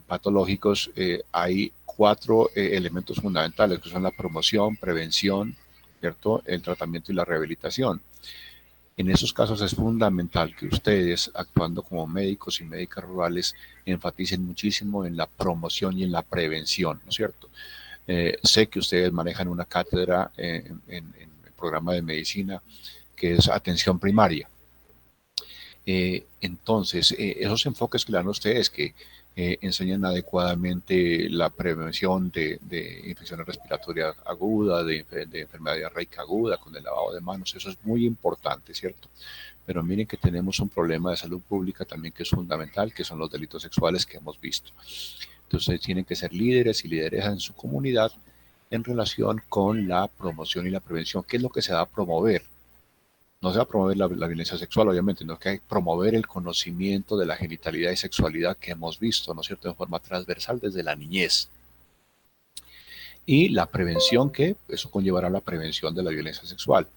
patológicos hay cuatro elementos fundamentales, que son la promoción, prevención, ¿cierto?, el tratamiento y la rehabilitación. En esos casos es fundamental que ustedes, actuando como médicos y médicas rurales, enfaticen muchísimo en la promoción y en la prevención, ¿no es cierto? Sé que ustedes manejan una cátedra en el programa de medicina que es atención primaria. Entonces, esos enfoques que le dan a ustedes, que enseñan adecuadamente la prevención de infecciones respiratorias agudas, de enfermedad diarreica aguda, con el lavado de manos, eso es muy importante, ¿cierto? Pero miren que tenemos un problema de salud pública también que es fundamental, que son los delitos sexuales que hemos visto. Entonces, ustedes tienen que ser líderes y lideresas en su comunidad en relación con la promoción y la prevención. ¿Qué es lo que se va a promover? No se va a promover la violencia sexual, obviamente, sino que hay que promover el conocimiento de la genitalidad y sexualidad que hemos visto, ¿no es cierto?, de forma transversal desde la niñez. Y la prevención, que eso conllevará la prevención de la violencia sexual.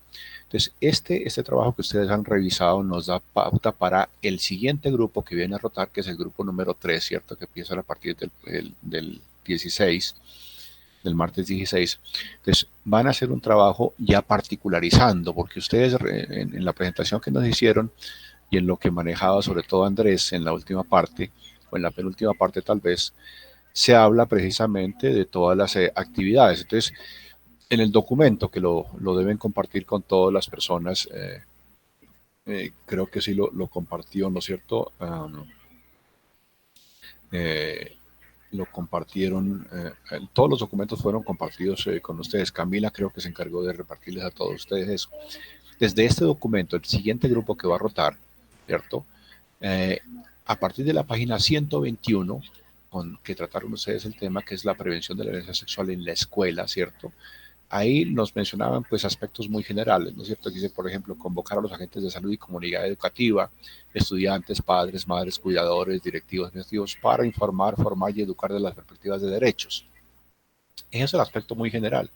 Entonces, este trabajo que ustedes han revisado nos da pauta para el siguiente grupo que viene a rotar, que es el grupo número 3, ¿cierto?, que empieza a partir del 16, del martes 16. Entonces, van a hacer un trabajo ya particularizando, porque ustedes en la presentación que nos hicieron y en lo que manejaba sobre todo Andrés en la última parte, o en la penúltima parte tal vez, se habla precisamente de todas las actividades. Entonces, en el documento que lo deben compartir con todas las personas, creo que sí lo compartió, ¿no es cierto? Lo compartieron, todos los documentos fueron compartidos con ustedes. Camila creo que se encargó de repartirles a todos ustedes eso. Desde este documento, el siguiente grupo que va a rotar, ¿cierto? A partir de la página 121, que trataron ustedes el tema, que es la prevención de la violencia sexual en la escuela, ¿cierto? Ahí nos mencionaban pues aspectos muy generales, ¿no es cierto? Dice, por ejemplo, convocar a los agentes de salud y comunidad educativa, estudiantes, padres, madres, cuidadores, directivos administrativos, para informar, formar y educar de las perspectivas de derechos. Ese es el aspecto muy general.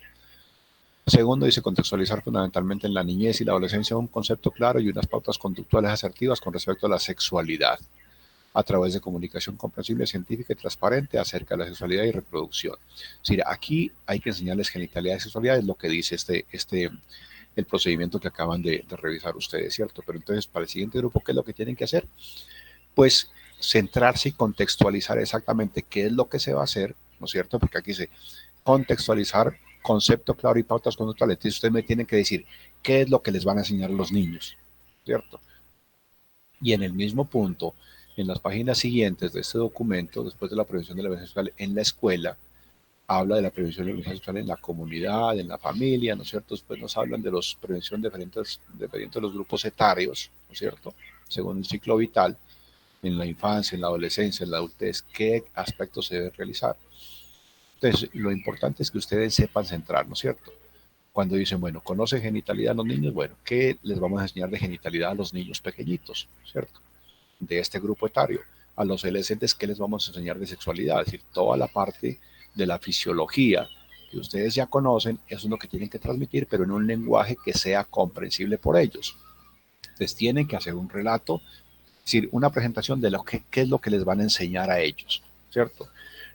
Segundo, dice contextualizar fundamentalmente en la niñez y la adolescencia un concepto claro y unas pautas conductuales asertivas con respecto a la sexualidad, a través de comunicación comprensible, científica y transparente acerca de la sexualidad y reproducción. Es decir, aquí hay que enseñarles genitalidad y sexualidad, es lo que dice el procedimiento que acaban de revisar ustedes, ¿cierto? Pero entonces, para el siguiente grupo, ¿qué es lo que tienen que hacer? Pues centrarse y contextualizar exactamente qué es lo que se va a hacer, ¿no es cierto? Porque aquí dice contextualizar, concepto claro y pautas conductuales. Entonces, ustedes me tienen que decir qué es lo que les van a enseñar a los niños, ¿cierto? Y en el mismo punto, en las páginas siguientes de este documento, después de la prevención de la violencia sexual en la escuela, habla de la prevención de la violencia sexual en la comunidad, en la familia, ¿no es cierto? Después nos hablan de los prevención dependientes de los grupos etarios, ¿no es cierto? Según el ciclo vital, en la infancia, en la adolescencia, en la adultez, qué aspectos se deben realizar. Entonces, lo importante es que ustedes sepan centrar, ¿no es cierto? Cuando dicen, bueno, ¿conoce genitalidad a los niños? Bueno, ¿qué les vamos a enseñar de genitalidad a los niños pequeñitos, ¿cierto? De este grupo etario. A los adolescentes, ¿qué les vamos a enseñar de sexualidad? Es decir, toda la parte de la fisiología que ustedes ya conocen, eso es lo que tienen que transmitir, pero en un lenguaje que sea comprensible por ellos. Entonces, tienen que hacer un relato, es decir, una presentación de qué es lo que les van a enseñar a ellos, ¿cierto?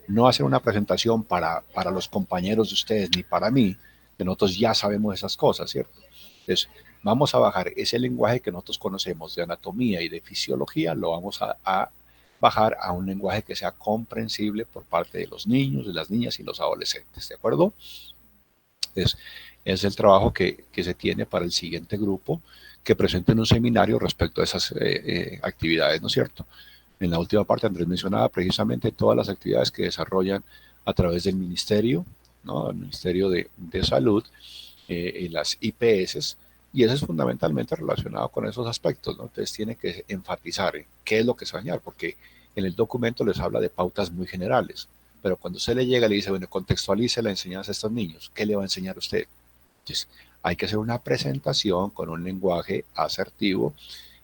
No hacer una presentación para los compañeros de ustedes ni para mí, que nosotros ya sabemos esas cosas, ¿cierto? Entonces, vamos a bajar ese lenguaje que nosotros conocemos de anatomía y de fisiología, lo vamos a bajar a un lenguaje que sea comprensible por parte de los niños, de las niñas y los adolescentes, ¿de acuerdo? Entonces, es el trabajo que se tiene para el siguiente grupo, que presenten un seminario respecto a esas actividades, ¿no es cierto? En la última parte, Andrés mencionaba precisamente todas las actividades que desarrollan a través del Ministerio, ¿no? El Ministerio de Salud, y las IPS, y eso es fundamentalmente relacionado con esos aspectos, ¿no? Entonces tiene que enfatizar en qué es lo que se va a enseñar, porque en el documento les habla de pautas muy generales, pero cuando usted le llega y le dice, bueno, contextualice la enseñanza a estos niños, ¿qué le va a enseñar a usted? Entonces, hay que hacer una presentación con un lenguaje asertivo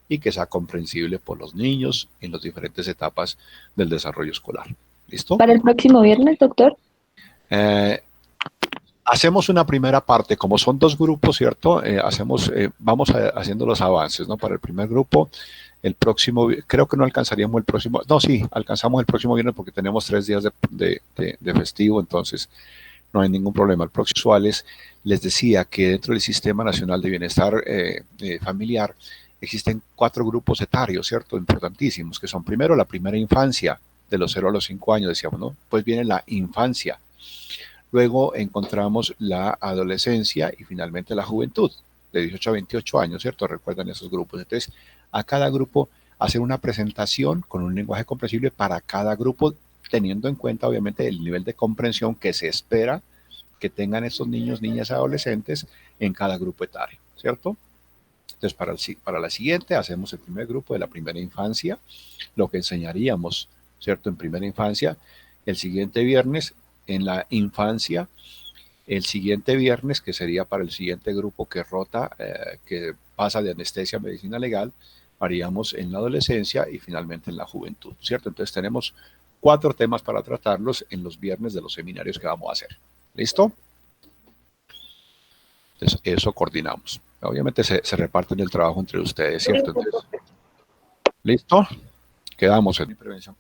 y que sea comprensible por los niños en las diferentes etapas del desarrollo escolar. ¿Listo? Para el próximo viernes, doctor. Hacemos una primera parte, como son dos grupos, ¿cierto? Vamos haciendo los avances, ¿no? Para el primer grupo, el próximo, creo que no alcanzaríamos el próximo, no, sí, alcanzamos el próximo viernes porque tenemos 3 días de festivo, entonces no hay ningún problema. El próximo les decía que dentro del Sistema Nacional de Bienestar Familiar existen 4 grupos etarios, ¿cierto? Importantísimos, que son primero la primera infancia, de los 0 a los 5 años, decíamos, ¿no? Pues viene la infancia. Luego encontramos la adolescencia y finalmente la juventud, de 18 a 28 años, ¿cierto? Recuerdan esos grupos. Entonces, a cada grupo hacer una presentación con un lenguaje comprensible para cada grupo, teniendo en cuenta, obviamente, el nivel de comprensión que se espera que tengan estos niños, niñas y adolescentes en cada grupo etario, ¿cierto? Entonces, para la siguiente, hacemos el primer grupo de la primera infancia, lo que enseñaríamos, ¿cierto? En primera infancia, el siguiente viernes, en la infancia, el siguiente viernes, que sería para el siguiente grupo que rota, que pasa de anestesia a medicina legal, haríamos en la adolescencia y finalmente en la juventud, ¿cierto? Entonces tenemos 4 temas para tratarlos en los viernes de los seminarios que vamos a hacer. ¿Listo? Entonces eso coordinamos. Obviamente se reparten el trabajo entre ustedes, ¿cierto? Entonces, ¿listo? Quedamos en prevención.